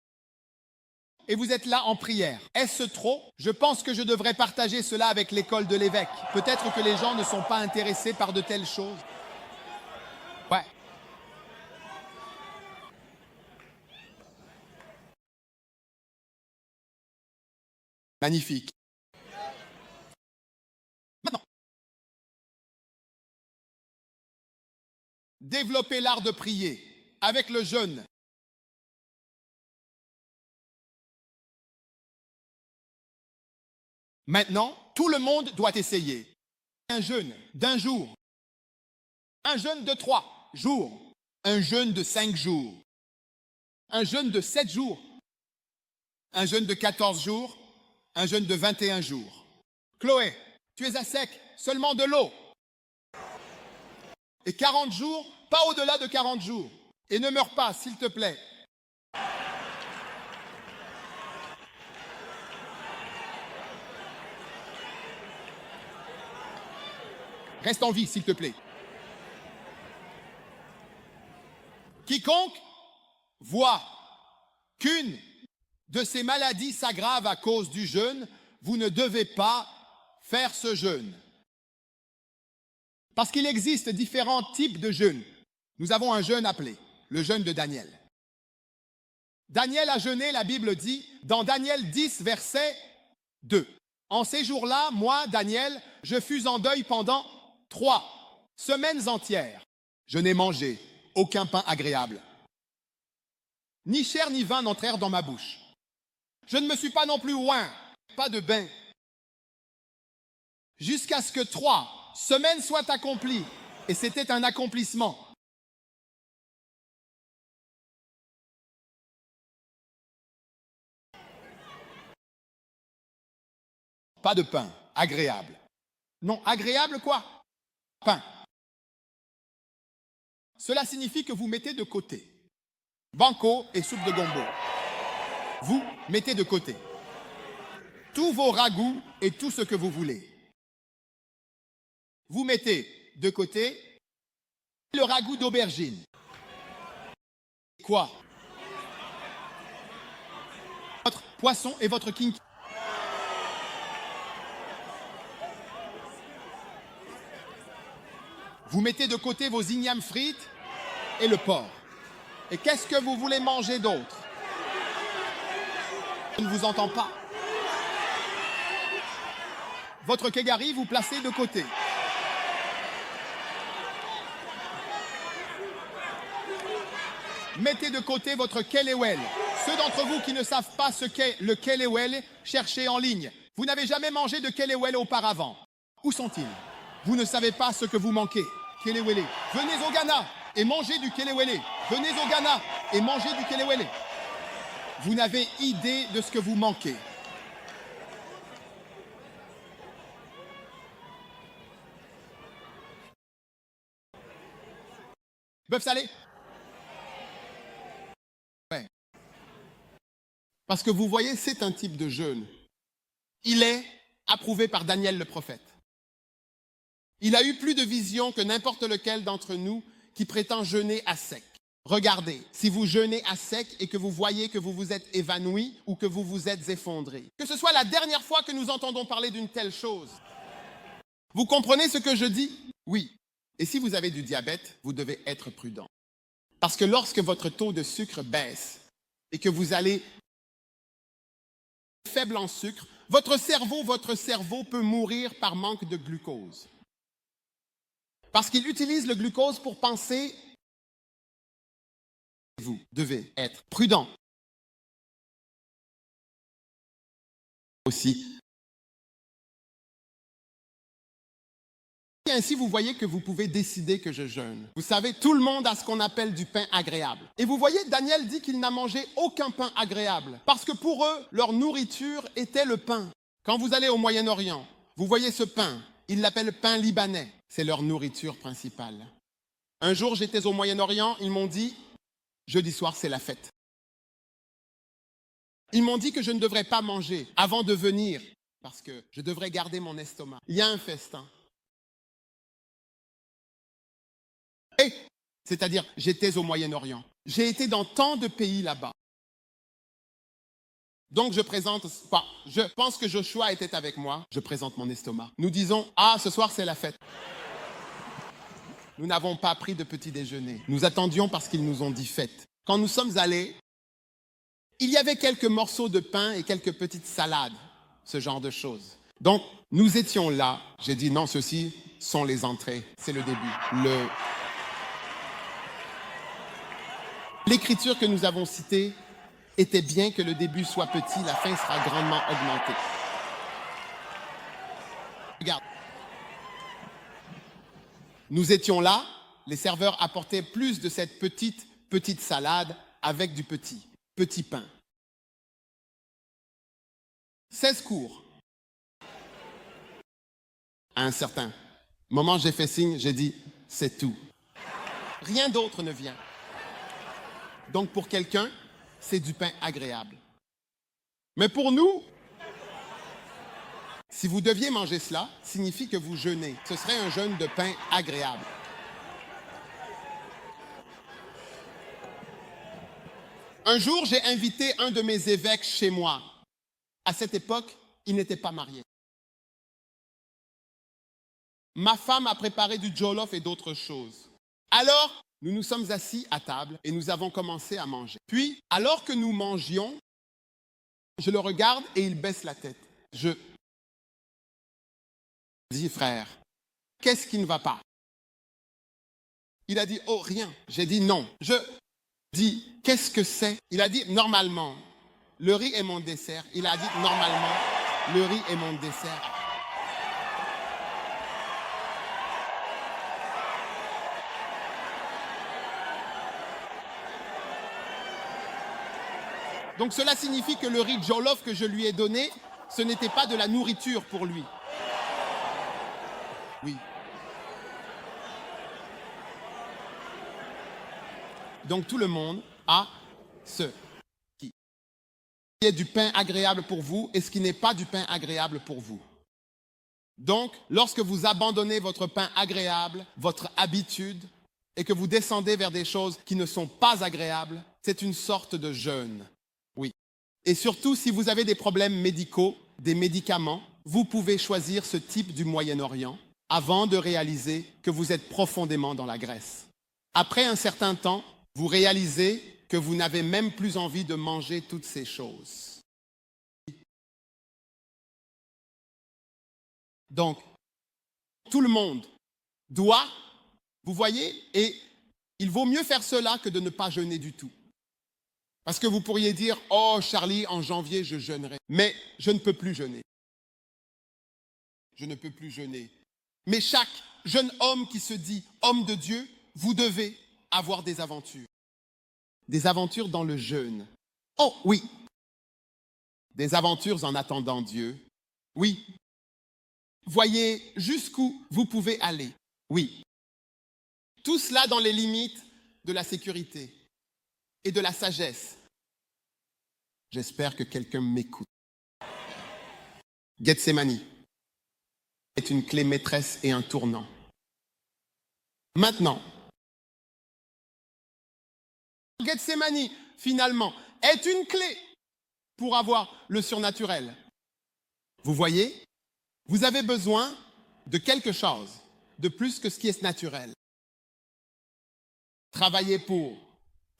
Et vous êtes là en prière. Est-ce trop? Je pense que je devrais partager cela avec l'école de l'évêque. Peut-être que les gens ne sont pas intéressés par de telles choses. Ouais. Magnifique. Maintenant, développez l'art de prier avec le jeûne. Maintenant, tout le monde doit essayer. Un jeûne d'un jour, un jeûne de 3 jours, un jeûne de 5 jours, un jeûne de 7 jours, un jeûne de 14 jours, un jeûne de 21 jours. Chloé, tu es à sec, seulement de l'eau. Et 40 jours, pas au-delà de 40 jours. Et ne meurs pas, s'il te plaît. Reste en vie, s'il te plaît. Quiconque voit qu'une de ces maladies s'aggrave à cause du jeûne, vous ne devez pas faire ce jeûne. Parce qu'il existe différents types de jeûnes. Nous avons un jeûne appelé le jeûne de Daniel. Daniel a jeûné, la Bible dit, dans Daniel 10, verset 2. En ces jours-là, moi, Daniel, je fus en deuil pendant 3 semaines entières. Je n'ai mangé aucun pain agréable. Ni chair ni vin n'entrèrent dans ma bouche. Je ne me suis pas non plus oint, pas de bain. Jusqu'à ce que 3 semaines soient accomplies. Et c'était un accomplissement. Pas de pain agréable. Non, agréable quoi? Pain. Cela signifie que vous mettez de côté banco et soupe de gombo. Vous mettez de côté tous vos ragoûts et tout ce que vous voulez. Vous mettez de côté le ragoût d'aubergine. Quoi? Votre poisson et votre king. Vous mettez de côté vos ignames frites et le porc. Et qu'est-ce que vous voulez manger d'autre? Je ne vous entends pas. Votre kegari, vous placez de côté. Mettez de côté votre kelewel. Ceux d'entre vous qui ne savent pas ce qu'est le kelewel, cherchez en ligne. Vous n'avez jamais mangé de kelewel auparavant. Où sont-ils? Vous ne savez pas ce que vous manquez. Kelewele. Venez au Ghana et mangez du kelewele. Venez au Ghana et mangez du kelewele. Vous n'avez idée de ce que vous manquez. Bœuf salé? Ouais. Parce que vous voyez, c'est un type de jeûne. Il est approuvé par Daniel le prophète. Il a eu plus de visions que n'importe lequel d'entre nous qui prétend jeûner à sec. Regardez, si vous jeûnez à sec et que vous voyez que vous vous êtes évanoui ou que vous vous êtes effondré, que ce soit la dernière fois que nous entendons parler d'une telle chose. Vous comprenez ce que je dis? Oui. Et si vous avez du diabète, vous devez être prudent. Parce que lorsque votre taux de sucre baisse et que vous allez faible en sucre, Votre cerveau peut mourir par manque de glucose. Parce qu'il utilise le glucose pour penser. Vous devez être prudent. Aussi. Et ainsi, vous voyez que vous pouvez décider que je jeûne. Vous savez, tout le monde a ce qu'on appelle du pain agréable. Et vous voyez, Daniel dit qu'il n'a mangé aucun pain agréable. Parce que pour eux, leur nourriture était le pain. Quand vous allez au Moyen-Orient, vous voyez ce pain. Ils l'appellent pain libanais. C'est leur nourriture principale. Un jour, j'étais au Moyen-Orient, ils m'ont dit, jeudi soir, c'est la fête. Ils m'ont dit que je ne devrais pas manger avant de venir, parce que je devrais garder mon estomac. Il y a un festin. Et, c'est-à-dire, j'étais au Moyen-Orient. J'ai été dans tant de pays là-bas. Donc, je pense que Joshua était avec moi. Je présente mon estomac. Nous disons, ce soir, c'est la fête. Nous n'avons pas pris de petit déjeuner. Nous attendions parce qu'ils nous ont dit fête. Quand nous sommes allés, il y avait quelques morceaux de pain et quelques petites salades, ce genre de choses. Donc, nous étions là. J'ai dit, non, ceux-ci sont les entrées. C'est le début. L'écriture que nous avons citée était bien que le début soit petit, la fin sera grandement augmentée. Regarde. Nous étions là, les serveurs apportaient plus de cette petite salade avec du petit pain. 16 cours. À un certain moment, j'ai fait signe, j'ai dit, c'est tout. Rien d'autre ne vient. Donc pour quelqu'un, c'est du pain agréable. Mais pour nous, si vous deviez manger cela, signifie que vous jeûnez. Ce serait un jeûne de pain agréable. Un jour, j'ai invité un de mes évêques chez moi. À cette époque, il n'était pas marié. Ma femme a préparé du jollof et d'autres choses. Alors, nous nous sommes assis à table et nous avons commencé à manger. Puis, alors que nous mangions, je le regarde et il baisse la tête. Je dis, frère, qu'est-ce qui ne va pas? Il a dit, oh, rien. J'ai dit, non. Je dis, qu'est-ce que c'est? Il a dit, normalement, le riz est mon dessert. Il a dit, normalement, le riz est mon dessert. Donc cela signifie que le riz jollof que je lui ai donné, ce n'était pas de la nourriture pour lui. Oui. Donc tout le monde a ce qui est du pain agréable pour vous et ce qui n'est pas du pain agréable pour vous. Donc, lorsque vous abandonnez votre pain agréable, votre habitude, et que vous descendez vers des choses qui ne sont pas agréables, c'est une sorte de jeûne. Oui. Et surtout, si vous avez des problèmes médicaux, des médicaments, vous pouvez choisir ce type du Moyen-Orient avant de réaliser que vous êtes profondément dans la graisse. Après un certain temps, vous réalisez que vous n'avez même plus envie de manger toutes ces choses. Donc, tout le monde doit, vous voyez, et il vaut mieux faire cela que de ne pas jeûner du tout. Parce que vous pourriez dire, oh Charlie, en janvier, je jeûnerai. Mais je ne peux plus jeûner. Je ne peux plus jeûner. Mais chaque jeune homme qui se dit homme de Dieu, vous devez avoir des aventures. Des aventures dans le jeûne. Oh oui. Des aventures en attendant Dieu. Oui. Voyez jusqu'où vous pouvez aller. Oui. Tout cela dans les limites de la sécurité et de la sagesse. J'espère que quelqu'un m'écoute. Gethsémani est une clé maîtresse et un tournant. Maintenant, Gethsémani, finalement, est une clé pour avoir le surnaturel. Vous voyez, vous avez besoin de quelque chose de plus que ce qui est naturel. Travaillez pour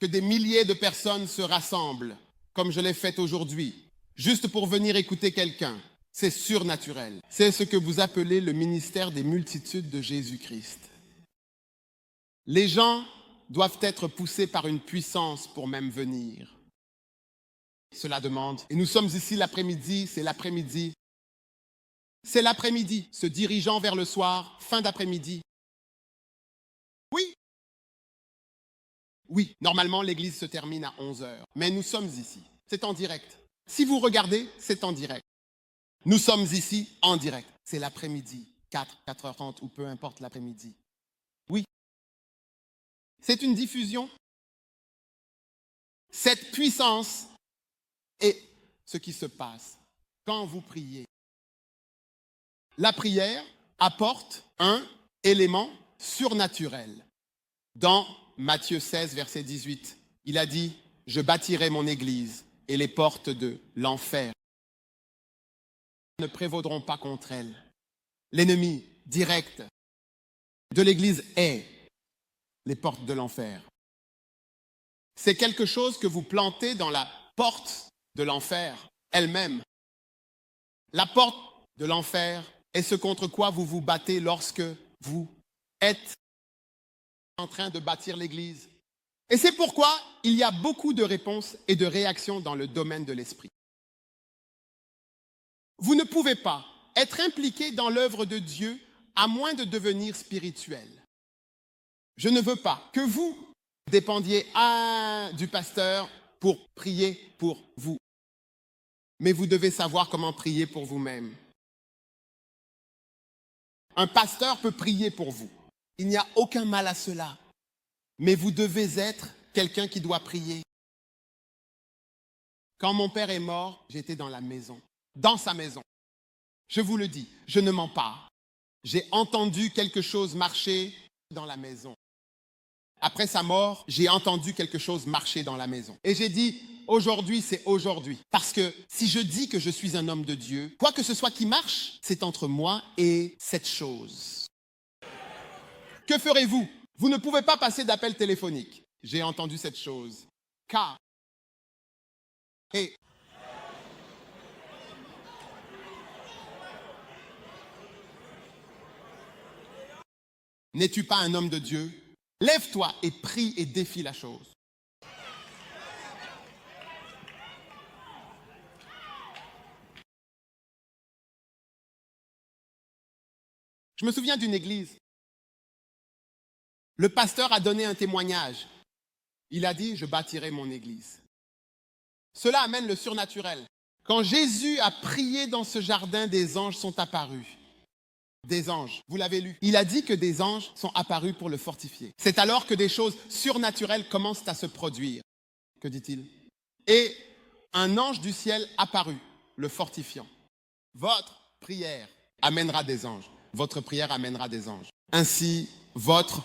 que des milliers de personnes se rassemblent, comme je l'ai fait aujourd'hui, juste pour venir écouter quelqu'un. C'est surnaturel. C'est ce que vous appelez le ministère des multitudes de Jésus-Christ. Les gens doivent être poussés par une puissance pour même venir. Cela demande. Et nous sommes ici l'après-midi, c'est l'après-midi. C'est l'après-midi, se dirigeant vers le soir, fin d'après-midi. Oui. Oui, normalement l'église se termine à 11 heures. Mais nous sommes ici. C'est en direct. Si vous regardez, c'est en direct. Nous sommes ici en direct. C'est l'après-midi, 4h30 ou peu importe l'après-midi. Oui. C'est une diffusion. Cette puissance est ce qui se passe quand vous priez. La prière apporte un élément surnaturel. Dans Matthieu 16, verset 18, il a dit « Je bâtirai mon église et les portes de l'enfer ne prévaudront pas contre elle. » L'ennemi direct de l'église est les portes de l'enfer. C'est quelque chose que vous plantez dans la porte de l'enfer elle-même. La porte de l'enfer est ce contre quoi vous vous battez lorsque vous êtes en train de bâtir l'église. Et c'est pourquoi il y a beaucoup de réponses et de réactions dans le domaine de l'esprit. Vous ne pouvez pas être impliqué dans l'œuvre de Dieu à moins de devenir spirituel. Je ne veux pas que vous dépendiez du pasteur pour prier pour vous. Mais vous devez savoir comment prier pour vous-même. Un pasteur peut prier pour vous. Il n'y a aucun mal à cela. Mais vous devez être quelqu'un qui doit prier. Quand mon père est mort, j'étais dans la maison, dans sa maison. Je vous le dis, je ne mens pas. J'ai entendu quelque chose marcher dans la maison. Après sa mort, j'ai entendu quelque chose marcher dans la maison. Et j'ai dit, aujourd'hui, c'est aujourd'hui. Parce que si je dis que je suis un homme de Dieu, quoi que ce soit qui marche, c'est entre moi et cette chose. Que ferez-vous? Vous ne pouvez pas passer d'appel téléphonique. J'ai entendu cette chose. Car. Et n'es-tu pas un homme de Dieu? Lève-toi et prie et défie la chose. Je me souviens d'une église. Le pasteur a donné un témoignage. Il a dit, je bâtirai mon église. Cela amène le surnaturel. Quand Jésus a prié dans ce jardin, des anges sont apparus. Des anges, vous l'avez lu. Il a dit que des anges sont apparus pour le fortifier. C'est alors que des choses surnaturelles commencent à se produire. Que dit-il? Et un ange du ciel apparut, le fortifiant. Votre prière amènera des anges. Votre prière amènera des anges. Ainsi, votre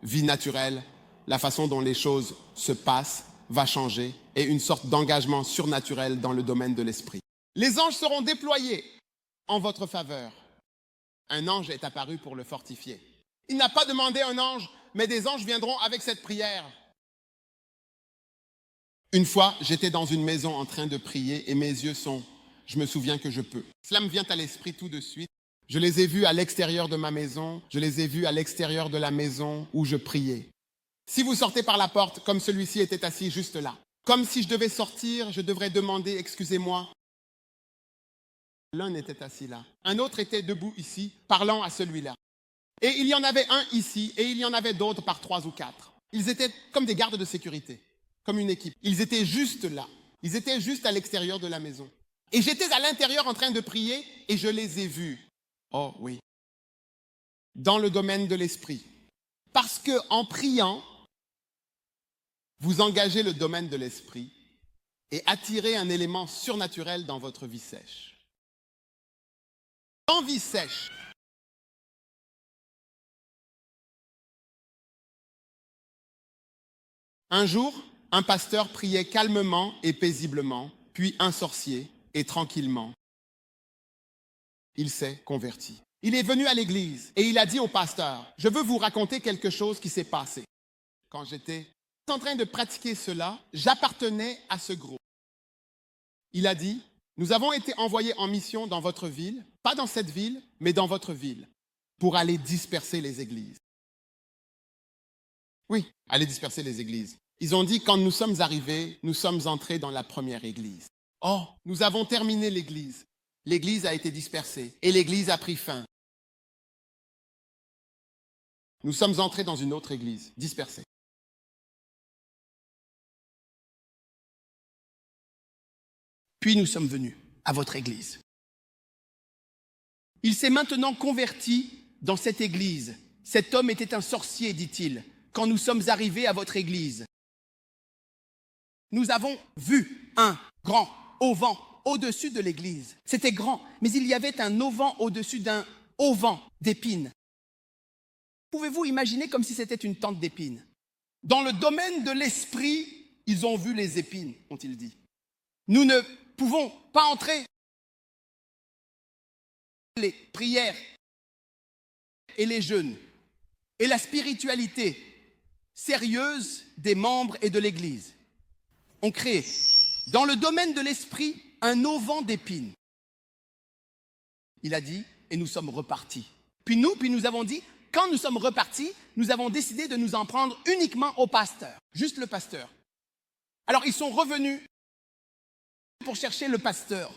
vie naturelle, la façon dont les choses se passent, va changer et une sorte d'engagement surnaturel dans le domaine de l'esprit. Les anges seront déployés en votre faveur. Un ange est apparu pour le fortifier. Il n'a pas demandé un ange, mais des anges viendront avec cette prière. Une fois, j'étais dans une maison en train de prier et mes yeux sont, je me souviens que je peux. Cela me vient à l'esprit tout de suite. Je les ai vus à l'extérieur de ma maison, je les ai vus à l'extérieur de la maison où je priais. Si vous sortez par la porte, comme celui-ci était assis juste là, comme si je devais sortir, je devrais demander, excusez-moi. L'un était assis là, un autre était debout ici, parlant à celui-là. Et il y en avait un ici, et il y en avait d'autres par 3 ou 4. Ils étaient comme des gardes de sécurité, comme une équipe. Ils étaient juste là, ils étaient juste à l'extérieur de la maison. Et j'étais à l'intérieur en train de prier, et je les ai vus. Oh oui, dans le domaine de l'esprit. Parce que en priant, vous engagez le domaine de l'esprit et attirez un élément surnaturel dans votre vie sèche. En vie sèche, un jour, un pasteur priait calmement et paisiblement, puis un sorcier, et tranquillement, il s'est converti. Il est venu à l'église et il a dit au pasteur, je veux vous raconter quelque chose qui s'est passé. Quand j'étais en train de pratiquer cela, j'appartenais à ce groupe. Il a dit, Nous avons été envoyés en mission dans votre ville, pas dans cette ville, mais dans votre ville, pour aller disperser les églises. Oui, aller disperser les églises. Ils ont dit, quand nous sommes arrivés, nous sommes entrés dans la première église. Oh, nous avons terminé l'église. L'église a été dispersée et l'église a pris fin. Nous sommes entrés dans une autre église, dispersée. Puis nous sommes venus à votre église. Il s'est maintenant converti dans cette église. Cet homme était un sorcier, dit-il, quand nous sommes arrivés à votre église. Nous avons vu un grand auvent au-dessus de l'église. C'était grand, mais il y avait un auvent au-dessus d'un auvent d'épines. Pouvez-vous imaginer comme si c'était une tente d'épines? Dans le domaine de l'esprit, ils ont vu les épines, ont-ils dit. Nous ne pouvons pas entrer. Les prières et les jeûnes et la spiritualité sérieuse des membres et de l'Église ont créé, dans le domaine de l'esprit, un auvent d'épines. Il a dit, et nous sommes repartis. Puis nous avons dit, quand nous sommes repartis, nous avons décidé de nous en prendre uniquement au pasteur, juste le pasteur. Alors ils sont revenus pour chercher le pasteur.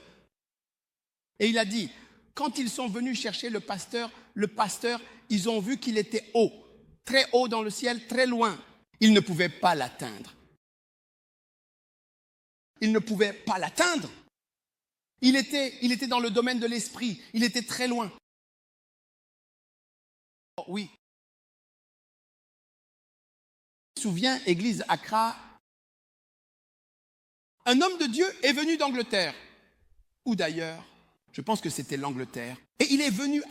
Et il a dit, quand ils sont venus chercher le pasteur, ils ont vu qu'il était haut, très haut dans le ciel, très loin. Ils ne pouvaient pas l'atteindre. Ils ne pouvaient pas l'atteindre. Il était dans le domaine de l'esprit, il était très loin. Oh, oui. Je me souviens, église Accra, un homme de Dieu est venu d'Angleterre, ou d'ailleurs, je pense que c'était l'Angleterre, et il est venu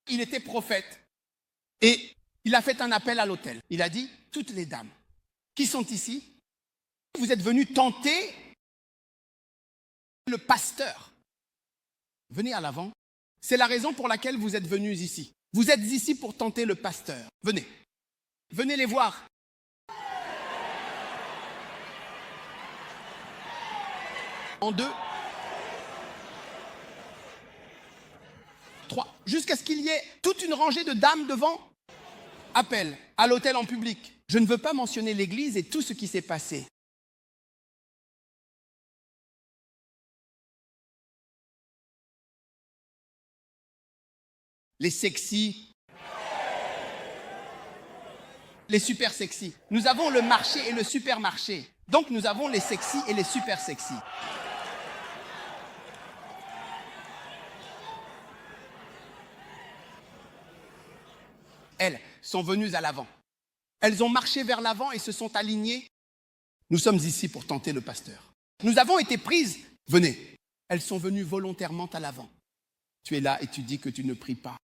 il était prophète, et il a fait un appel à l'autel. Il a dit, toutes les dames qui sont ici, vous êtes venus tenter le pasteur. Venez à l'avant. C'est la raison pour laquelle vous êtes venus ici. Vous êtes ici pour tenter le pasteur. Venez. Venez les voir. En 2, 3, jusqu'à ce qu'il y ait toute une rangée de dames devant. Appel à l'autel en public. Je ne veux pas mentionner l'église et tout ce qui s'est passé. Les sexy, les super sexy. Nous avons le marché et le supermarché. Donc nous avons les sexy et les super sexy. Elles sont venues à l'avant. Elles ont marché vers l'avant et se sont alignées. Nous sommes ici pour tenter le pasteur. Nous avons été prises. Venez. Elles sont venues volontairement à l'avant. Tu es là et tu dis que tu ne pries pas.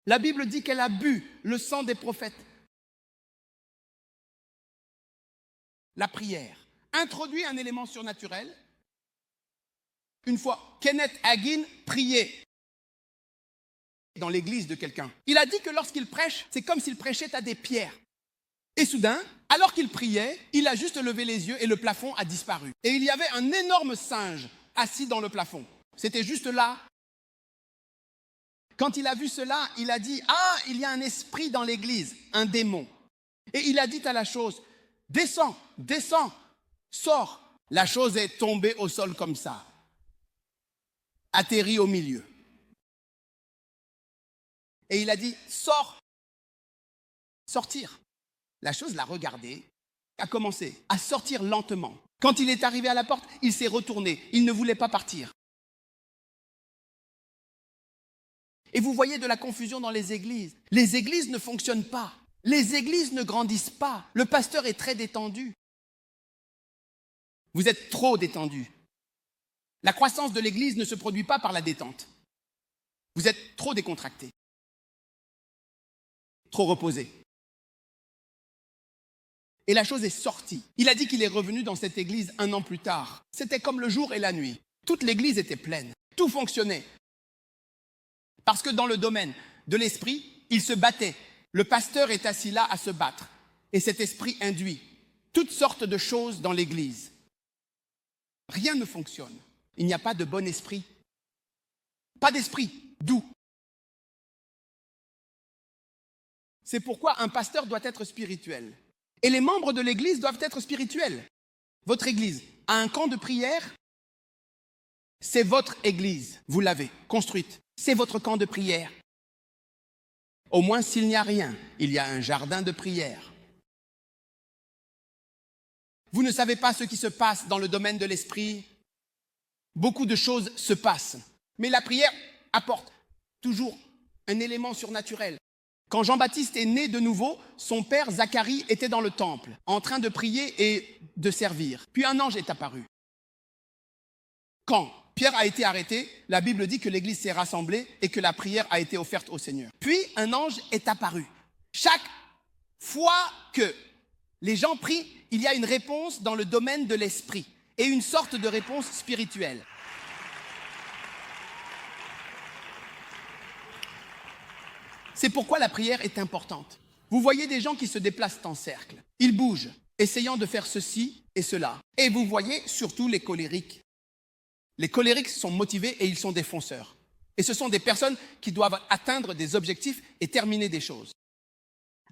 La Bible dit qu'elle a bu le sang des prophètes. La prière introduit un élément surnaturel. Une fois, Kenneth Hagin priait dans l'église de quelqu'un. Il a dit que lorsqu'il prêche, c'est comme s'il prêchait à des pierres. Et soudain, alors qu'il priait, il a juste levé les yeux et le plafond a disparu. Et il y avait un énorme singe assis dans le plafond. C'était juste là. Quand il a vu cela, il a dit, ah, il y a un esprit dans l'église, un démon. Et il a dit à la chose, descends, descends, sors. La chose est tombée au sol comme ça, atterrit au milieu. Et il a dit, sors, sortir. La chose l'a regardé, a commencé à sortir lentement. Quand il est arrivé à la porte, il s'est retourné, il ne voulait pas partir. Et vous voyez de la confusion dans les églises. Les églises ne fonctionnent pas. Les églises ne grandissent pas. Le pasteur est très détendu. Vous êtes trop détendu. La croissance de l'église ne se produit pas par la détente. Vous êtes trop décontracté. Trop reposé. Et la chose est sortie. Il a dit qu'il est revenu dans cette église 1 an plus tard. C'était comme le jour et la nuit. Toute l'église était pleine. Tout fonctionnait. Parce que dans le domaine de l'esprit, il se battait. Le pasteur est assis là à se battre. Et cet esprit induit toutes sortes de choses dans l'Église. Rien ne fonctionne. Il n'y a pas de bon esprit. Pas d'esprit doux. C'est pourquoi un pasteur doit être spirituel. Et les membres de l'Église doivent être spirituels. Votre Église a un camp de prière. C'est votre Église. Vous l'avez construite. C'est votre camp de prière. Au moins, s'il n'y a rien, il y a un jardin de prière. Vous ne savez pas ce qui se passe dans le domaine de l'esprit. Beaucoup de choses se passent. Mais la prière apporte toujours un élément surnaturel. Quand Jean-Baptiste est né de nouveau, son père Zacharie était dans le temple, en train de prier et de servir. Puis un ange est apparu. Quand Pierre a été arrêté, la Bible dit que l'Église s'est rassemblée et que la prière a été offerte au Seigneur. Puis un ange est apparu. Chaque fois que les gens prient, il y a une réponse dans le domaine de l'esprit et une sorte de réponse spirituelle. C'est pourquoi la prière est importante. Vous voyez des gens qui se déplacent en cercle. Ils bougent, essayant de faire ceci et cela. Et vous voyez surtout les colériques. Les colériques sont motivés et ils sont des fonceurs. Et ce sont des personnes qui doivent atteindre des objectifs et terminer des choses.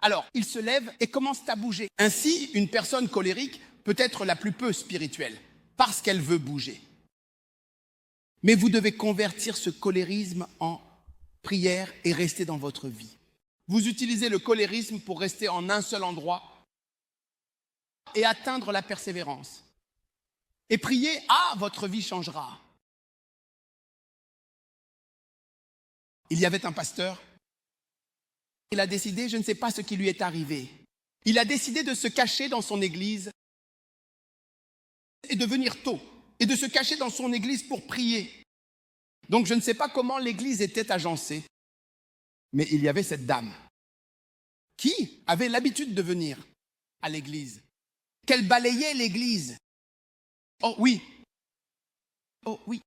Alors, ils se lèvent et commencent à bouger. Ainsi, une personne colérique peut être la plus peu spirituelle, parce qu'elle veut bouger. Mais vous devez convertir ce colérisme en prière et rester dans votre vie. Vous utilisez le colérisme pour rester en un seul endroit et atteindre la persévérance. Et priez, votre vie changera. Il y avait un pasteur, il a décidé, je ne sais pas ce qui lui est arrivé, il a décidé de se cacher dans son église et de venir tôt, et de se cacher dans son église pour prier. Donc je ne sais pas comment l'église était agencée, mais il y avait cette dame qui avait l'habitude de venir à l'église, qu'elle balayait l'église. Oh oui, oh oui,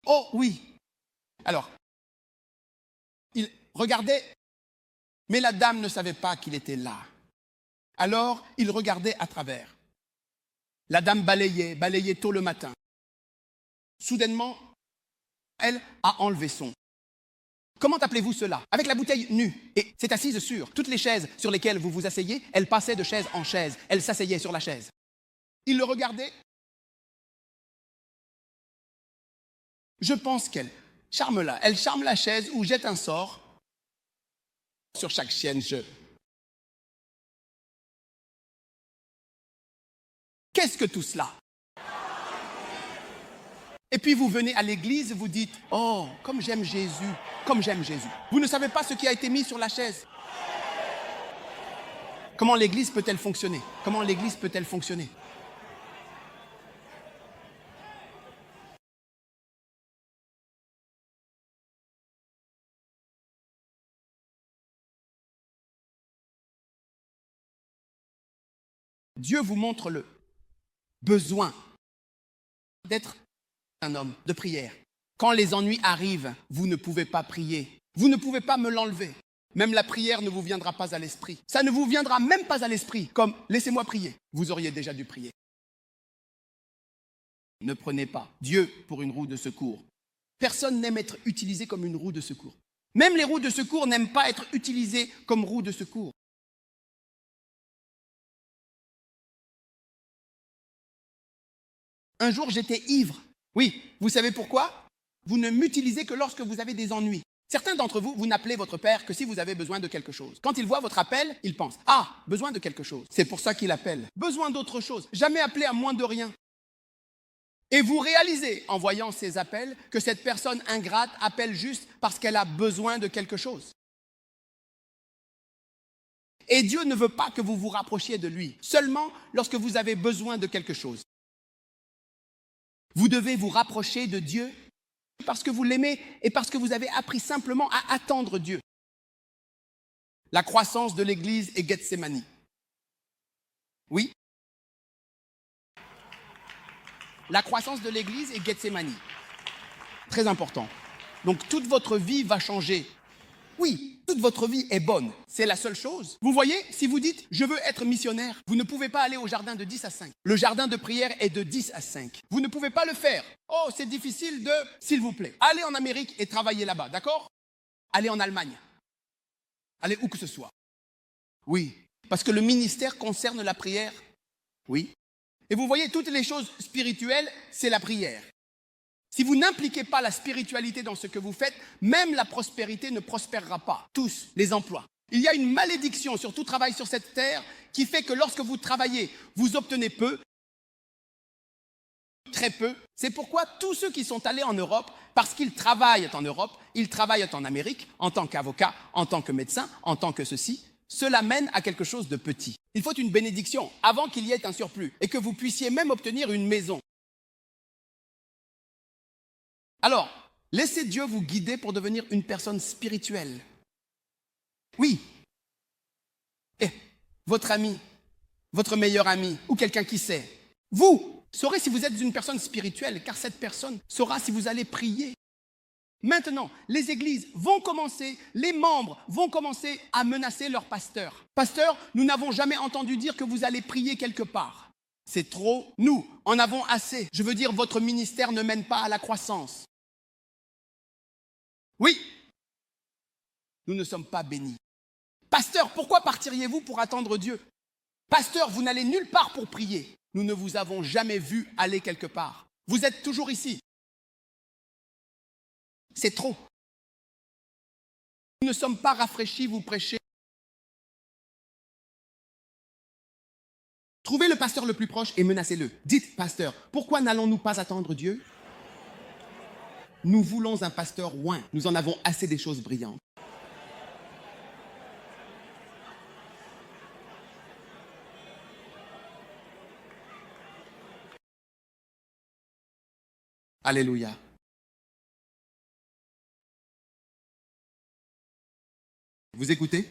oh oui. Alors, il regardait, mais la dame ne savait pas qu'il était là. Alors, il regardait à travers. La dame balayait tôt le matin. Soudainement, elle a enlevé son. Comment appelez-vous cela? Avec la bouteille nue. Et s'est assise sur toutes les chaises sur lesquelles vous vous asseyez. Elle passait de chaise en chaise. Elle s'asseyait sur la chaise. Il le regardait. Je pense qu'elle charme là. Elle charme la chaise ou jette un sort sur chaque chienne. Qu'est-ce que tout cela? Et puis vous venez à l'église, vous dites, oh, comme j'aime Jésus, comme j'aime Jésus. Vous ne savez pas ce qui a été mis sur la chaise. Comment l'église peut-elle fonctionner? Comment l'église peut-elle fonctionner? Dieu vous montre le besoin d'être un homme de prière. Quand les ennuis arrivent, vous ne pouvez pas prier. Vous ne pouvez pas me l'enlever. Même la prière ne vous viendra pas à l'esprit. Ça ne vous viendra même pas à l'esprit, comme « laissez-moi prier ». Vous auriez déjà dû prier. Ne prenez pas Dieu pour une roue de secours. Personne n'aime être utilisé comme une roue de secours. Même les roues de secours n'aiment pas être utilisées comme roues de secours. Un jour, j'étais ivre. Oui, vous savez pourquoi? Vous ne m'utilisez que lorsque vous avez des ennuis. Certains d'entre vous, vous n'appelez votre père que si vous avez besoin de quelque chose. Quand il voit votre appel, il pense « Ah, besoin de quelque chose ». C'est pour ça qu'il appelle. Besoin d'autre chose. Jamais appelé à moins de rien. Et vous réalisez, en voyant ces appels, que cette personne ingrate appelle juste parce qu'elle a besoin de quelque chose. Et Dieu ne veut pas que vous vous rapprochiez de lui, seulement lorsque vous avez besoin de quelque chose. Vous devez vous rapprocher de Dieu parce que vous l'aimez et parce que vous avez appris simplement à attendre Dieu. La croissance de l'Église est Gethsémani. Oui. La croissance de l'Église est Gethsémani. Très important. Donc toute votre vie va changer Oui, toute votre vie est bonne. C'est la seule chose. Vous voyez, si vous dites « je veux être missionnaire », vous ne pouvez pas aller au jardin de 10 à 5. Le jardin de prière est de 10 à 5. Vous ne pouvez pas le faire. Oh, c'est difficile de... S'il vous plaît, allez en Amérique et travaillez là-bas, d'accord? Allez en Allemagne. Allez où que ce soit. Oui, parce que le ministère concerne la prière. Oui. Et vous voyez, toutes les choses spirituelles, c'est la prière. Si vous n'impliquez pas la spiritualité dans ce que vous faites, même la prospérité ne prospérera pas. Tous les emplois. Il y a une malédiction sur tout travail sur cette terre qui fait que lorsque vous travaillez, vous obtenez peu, très peu. C'est pourquoi tous ceux qui sont allés en Europe, parce qu'ils travaillent en Europe, ils travaillent en Amérique, en tant qu'avocat, en tant que médecin, en tant que ceci, cela mène à quelque chose de petit. Il faut une bénédiction avant qu'il y ait un surplus et que vous puissiez même obtenir une maison. Alors, laissez Dieu vous guider pour devenir une personne spirituelle. Oui. Et votre ami, votre meilleur ami ou quelqu'un qui sait, vous saurez si vous êtes une personne spirituelle, car cette personne saura si vous allez prier. Maintenant, les églises vont commencer, les membres vont commencer à menacer leur pasteur. Pasteur, nous n'avons jamais entendu dire que vous allez prier quelque part. C'est trop, nous en avons assez. Je veux dire, votre ministère ne mène pas à la croissance. Oui, nous ne sommes pas bénis. Pasteur, pourquoi partiriez-vous pour attendre Dieu? Pasteur, vous n'allez nulle part pour prier. Nous ne vous avons jamais vu aller quelque part. Vous êtes toujours ici. C'est trop. Nous ne sommes pas rafraîchis, vous prêchez. Trouvez le pasteur le plus proche et menacez-le. Dites, pasteur, pourquoi n'allons-nous pas attendre Dieu? Nous voulons un pasteur oint. Nous en avons assez des choses brillantes. Alléluia. Vous écoutez?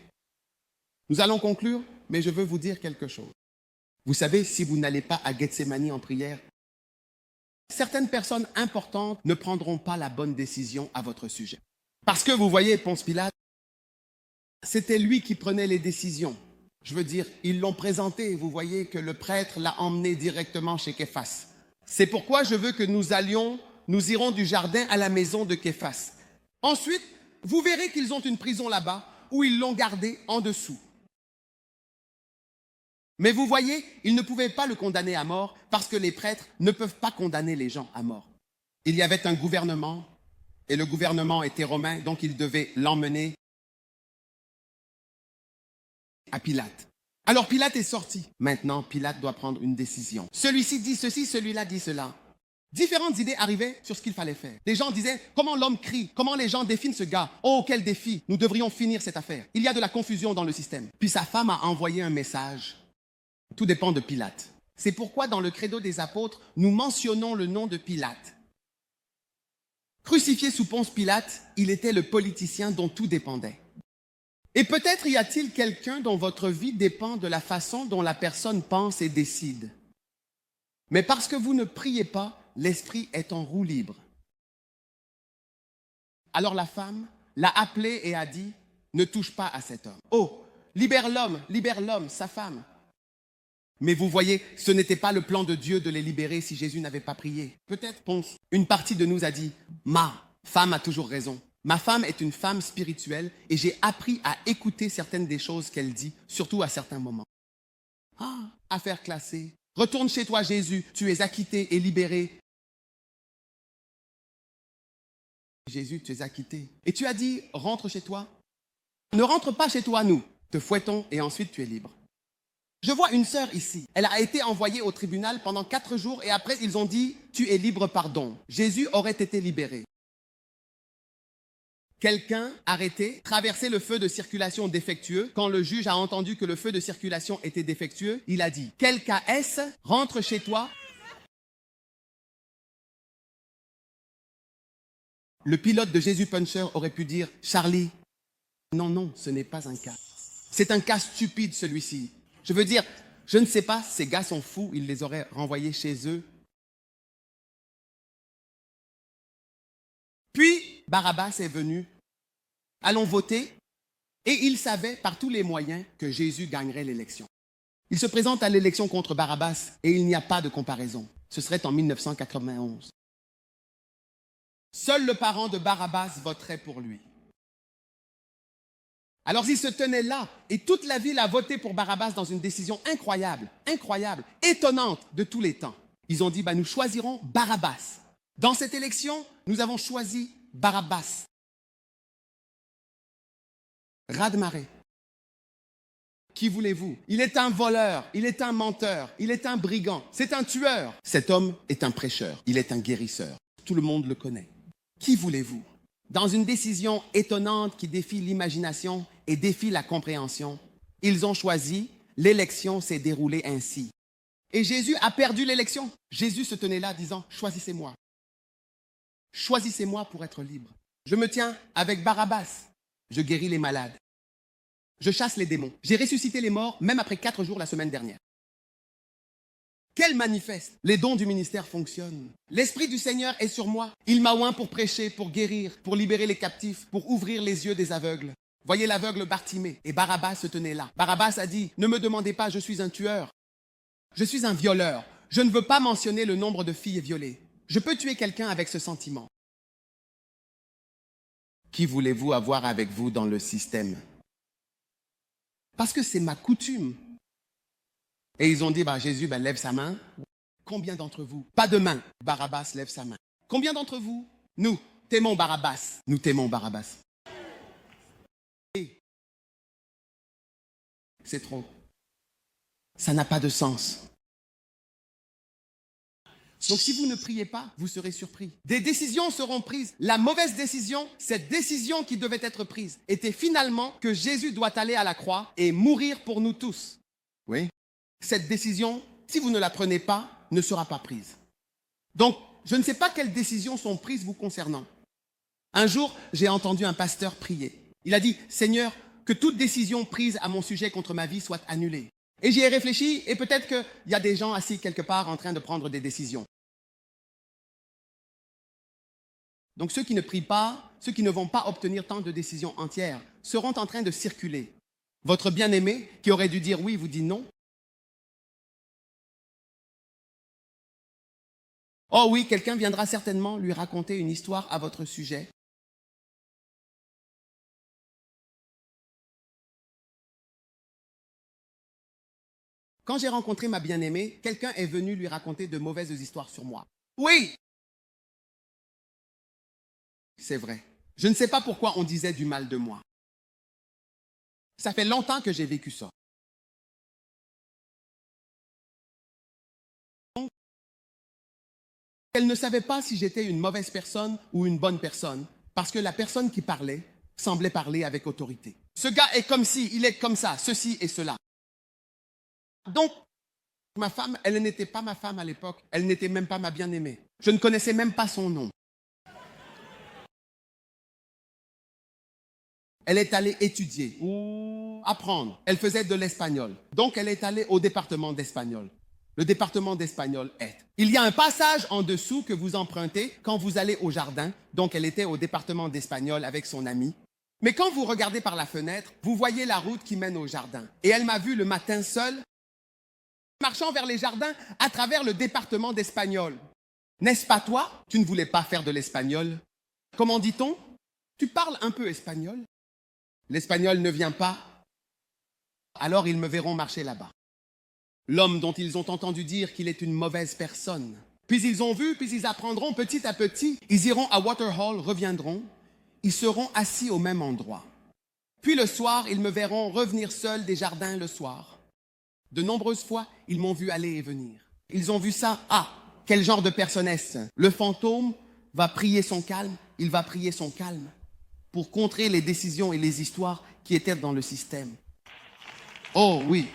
Nous allons conclure, mais je veux vous dire quelque chose. Vous savez, si vous n'allez pas à Gethsémani en prière, certaines personnes importantes ne prendront pas la bonne décision à votre sujet. Parce que vous voyez, Ponce Pilate, c'était lui qui prenait les décisions. Je veux dire, ils l'ont présenté. Vous voyez que le prêtre l'a emmené directement chez Képhas. C'est pourquoi je veux que nous irons du jardin à la maison de Képhas. Ensuite, vous verrez qu'ils ont une prison là-bas où ils l'ont gardé en dessous. Mais vous voyez, ils ne pouvaient pas le condamner à mort parce que les prêtres ne peuvent pas condamner les gens à mort. Il y avait un gouvernement et le gouvernement était romain, donc ils devaient l'emmener à Pilate. Alors Pilate est sorti. Maintenant, Pilate doit prendre une décision. Celui-ci dit ceci, celui-là dit cela. Différentes idées arrivaient sur ce qu'il fallait faire. Les gens disaient, comment l'homme crie? Comment les gens définissent ce gars? Oh, quel défi! Nous devrions finir cette affaire. Il y a de la confusion dans le système. Puis sa femme a envoyé un message. Tout dépend de Pilate. C'est pourquoi dans le credo des apôtres, nous mentionnons le nom de Pilate. Crucifié sous Ponce Pilate, il était le politicien dont tout dépendait. Et peut-être y a-t-il quelqu'un dont votre vie dépend de la façon dont la personne pense et décide. Mais parce que vous ne priez pas, l'esprit est en roue libre. Alors la femme l'a appelé et a dit, ne touche pas à cet homme. Oh, libère l'homme, sa femme. Mais vous voyez, ce n'était pas le plan de Dieu de les libérer si Jésus n'avait pas prié. Peut-être, Ponce, une partie de nous a dit, ma femme a toujours raison. Ma femme est une femme spirituelle et j'ai appris à écouter certaines des choses qu'elle dit, surtout à certains moments. Ah, affaire classée. Retourne chez toi, Jésus, tu es acquitté et libéré. Jésus, tu es acquitté. Et tu as dit, rentre chez toi. Ne rentre pas chez toi, nous. Te fouettons et ensuite tu es libre. Je vois une sœur ici. Elle a été envoyée au tribunal pendant 4 jours et après ils ont dit, tu es libre pardon. Jésus aurait été libéré. Quelqu'un arrêté, traversé le feu de circulation défectueux. Quand le juge a entendu que le feu de circulation était défectueux, il a dit, quel cas est-ce? Rentre chez toi. Le pilote de Jésus Puncher aurait pu dire, Charlie, non, ce n'est pas un cas. C'est un cas stupide celui-ci. Je veux dire, je ne sais pas, ces gars sont fous, ils les auraient renvoyés chez eux. Puis, Barabbas est venu. Allons voter. Et il savait par tous les moyens que Jésus gagnerait l'élection. Il se présente à l'élection contre Barabbas et il n'y a pas de comparaison. Ce serait en 1991. Seul le parent de Barabbas voterait pour lui. Alors il se tenait là et toute la ville a voté pour Barabbas dans une décision incroyable, étonnante de tous les temps. Ils ont dit, nous choisirons Barabbas. Dans cette élection, nous avons choisi Barabbas. Raz-de-marée. Qui voulez-vous? Il est un voleur, il est un menteur, il est un brigand, c'est un tueur. Cet homme est un prêcheur, il est un guérisseur. Tout le monde le connaît. Qui voulez-vous? Dans une décision étonnante qui défie l'imagination et défie la compréhension, ils ont choisi, l'élection s'est déroulée ainsi. Et Jésus a perdu l'élection. Jésus se tenait là disant, choisissez-moi. Choisissez-moi pour être libre. Je me tiens avec Barabbas. Je guéris les malades. Je chasse les démons. J'ai ressuscité les morts, même après 4 jours la semaine dernière. Quel manifeste? Les dons du ministère fonctionnent. L'Esprit du Seigneur est sur moi. Il m'a oint pour prêcher, pour guérir, pour libérer les captifs, pour ouvrir les yeux des aveugles. Voyez l'aveugle Bartimée. Et Barabbas se tenait là. Barabbas a dit, ne me demandez pas, je suis un tueur. Je suis un violeur. Je ne veux pas mentionner le nombre de filles violées. Je peux tuer quelqu'un avec ce sentiment. Qui voulez-vous avoir avec vous dans le système? Parce que c'est ma coutume. Et ils ont dit, Jésus, lève sa main. Combien d'entre vous? Pas de main. Barabbas lève sa main. Combien d'entre vous? Nous t'aimons Barabbas. Nous t'aimons Barabbas. C'est trop. Ça n'a pas de sens. Donc si vous ne priez pas, vous serez surpris. Des décisions seront prises. La mauvaise décision, cette décision qui devait être prise, était finalement que Jésus doit aller à la croix et mourir pour nous tous. Oui. Cette décision, si vous ne la prenez pas, ne sera pas prise. Donc, je ne sais pas quelles décisions sont prises vous concernant. Un jour, j'ai entendu un pasteur prier. Il a dit, Seigneur, que toute décision prise à mon sujet contre ma vie soit annulée. Et j'y ai réfléchi et peut-être qu'il y a des gens assis quelque part en train de prendre des décisions. Donc ceux qui ne prient pas, ceux qui ne vont pas obtenir tant de décisions entières, seront en train de circuler. Votre bien-aimé, qui aurait dû dire oui, vous dit non. Oh oui, quelqu'un viendra certainement lui raconter une histoire à votre sujet. Quand j'ai rencontré ma bien-aimée, quelqu'un est venu lui raconter de mauvaises histoires sur moi. Oui! C'est vrai. Je ne sais pas pourquoi on disait du mal de moi. Ça fait longtemps que j'ai vécu ça. Donc, elle ne savait pas si j'étais une mauvaise personne ou une bonne personne, parce que la personne qui parlait semblait parler avec autorité. Ce gars est comme ci, il est comme ça, ceci et cela. Donc, ma femme, elle n'était pas ma femme à l'époque, elle n'était même pas ma bien-aimée. Je ne connaissais même pas son nom. Elle est allée étudier ou apprendre. Elle faisait de l'espagnol. Donc, elle est allée au département d'espagnol. Le département d'espagnol est. Il y a un passage en dessous que vous empruntez quand vous allez au jardin. Donc, elle était au département d'espagnol avec son ami. Mais quand vous regardez par la fenêtre, vous voyez la route qui mène au jardin. Et elle m'a vu le matin seule, marchant vers les jardins à travers le département d'espagnol. N'est-ce pas toi? Tu ne voulais pas faire de l'espagnol. Comment dit-on? Tu parles un peu espagnol? L'espagnol ne vient pas. Alors ils me verront marcher là-bas. L'homme dont ils ont entendu dire qu'il est une mauvaise personne. Puis ils ont vu, puis ils apprendront petit à petit. Ils iront à Waterhall, reviendront. Ils seront assis au même endroit. Puis le soir, ils me verront revenir seul des jardins le soir. De nombreuses fois, ils m'ont vu aller et venir. Ils ont vu ça. Ah, quel genre de personne est-ce? Le fantôme va prier son calme. Il va prier son calme pour contrer les décisions et les histoires qui étaient dans le système. Oh oui.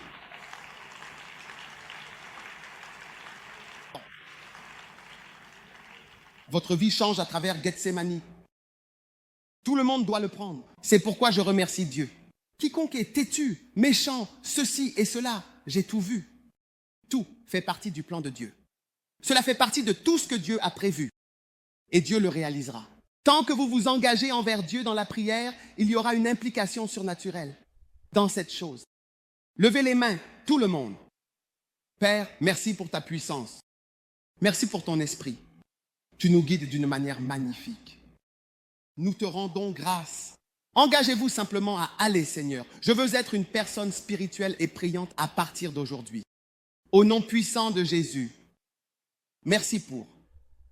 Votre vie change à travers Gethsémani. Tout le monde doit le prendre. C'est pourquoi je remercie Dieu. Quiconque est têtu, méchant, ceci et cela, j'ai tout vu. Tout fait partie du plan de Dieu. Cela fait partie de tout ce que Dieu a prévu. Et Dieu le réalisera. Tant que vous vous engagez envers Dieu dans la prière, il y aura une implication surnaturelle dans cette chose. Levez les mains, tout le monde. Père, merci pour ta puissance. Merci pour ton esprit. Tu nous guides d'une manière magnifique. Nous te rendons grâce. Engagez-vous simplement à aller, Seigneur. Je veux être une personne spirituelle et priante à partir d'aujourd'hui. Au nom puissant de Jésus, merci pour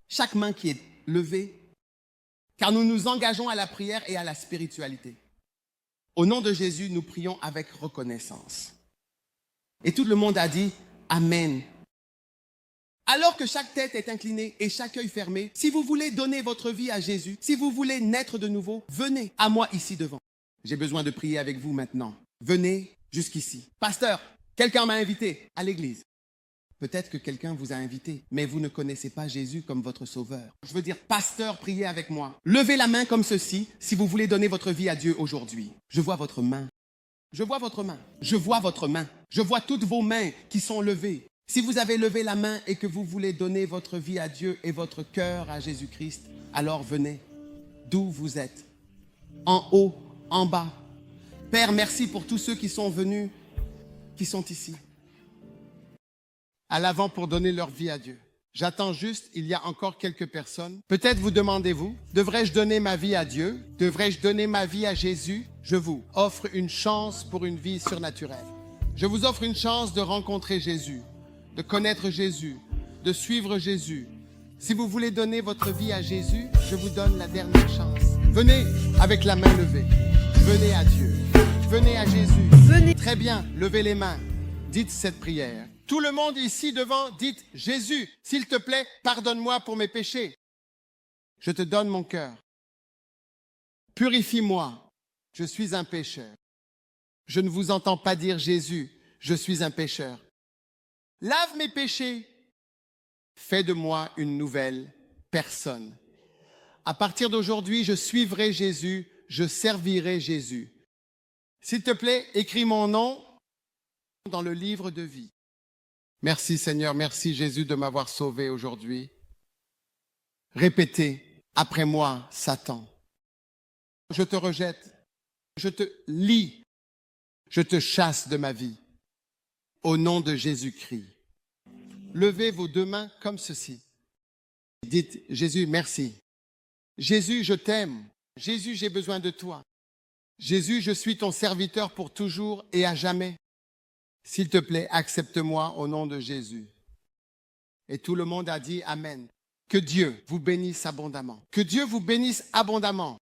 chaque main qui est levée, car nous nous engageons à la prière et à la spiritualité. Au nom de Jésus, nous prions avec reconnaissance. Et tout le monde a dit Amen. Alors que chaque tête est inclinée et chaque œil fermé, si vous voulez donner votre vie à Jésus, si vous voulez naître de nouveau, venez à moi ici devant. J'ai besoin de prier avec vous maintenant. Venez jusqu'ici. Pasteur, quelqu'un m'a invité à l'église. Peut-être que quelqu'un vous a invité, mais vous ne connaissez pas Jésus comme votre sauveur. Je veux dire, pasteur, priez avec moi. Levez la main comme ceci si vous voulez donner votre vie à Dieu aujourd'hui. Je vois votre main. Je vois votre main. Je vois votre main. Je vois toutes vos mains qui sont levées. Si vous avez levé la main et que vous voulez donner votre vie à Dieu et votre cœur à Jésus-Christ, alors venez d'où vous êtes, en haut, en bas. Père, merci pour tous ceux qui sont venus, qui sont ici, à l'avant pour donner leur vie à Dieu. J'attends juste, il y a encore quelques personnes. Peut-être vous demandez-vous, devrais-je donner ma vie à Dieu? Devrais-je donner ma vie à Jésus? Je vous offre une chance pour une vie surnaturelle. Je vous offre une chance de rencontrer Jésus, de connaître Jésus, de suivre Jésus. Si vous voulez donner votre vie à Jésus, je vous donne la dernière chance. Venez avec la main levée. Venez à Dieu. Venez à Jésus. Venez. Très bien, levez les mains. Dites cette prière. Tout le monde ici devant, dites Jésus, s'il te plaît, pardonne-moi pour mes péchés. Je te donne mon cœur. Purifie-moi. Je suis un pécheur. Je ne vous entends pas dire Jésus, je suis un pécheur. Lave mes péchés. Fais de moi une nouvelle personne. À partir d'aujourd'hui, je suivrai Jésus, je servirai Jésus. S'il te plaît, écris mon nom dans le livre de vie. Merci Seigneur, merci Jésus de m'avoir sauvé aujourd'hui. Répétez après moi, Satan. Je te rejette, je te lie, je te chasse de ma vie. Au nom de Jésus-Christ. Levez vos deux mains comme ceci. Dites, Jésus, merci. Jésus, je t'aime. Jésus, j'ai besoin de toi. Jésus, je suis ton serviteur pour toujours et à jamais. S'il te plaît, accepte-moi au nom de Jésus. Et tout le monde a dit Amen. Que Dieu vous bénisse abondamment. Que Dieu vous bénisse abondamment.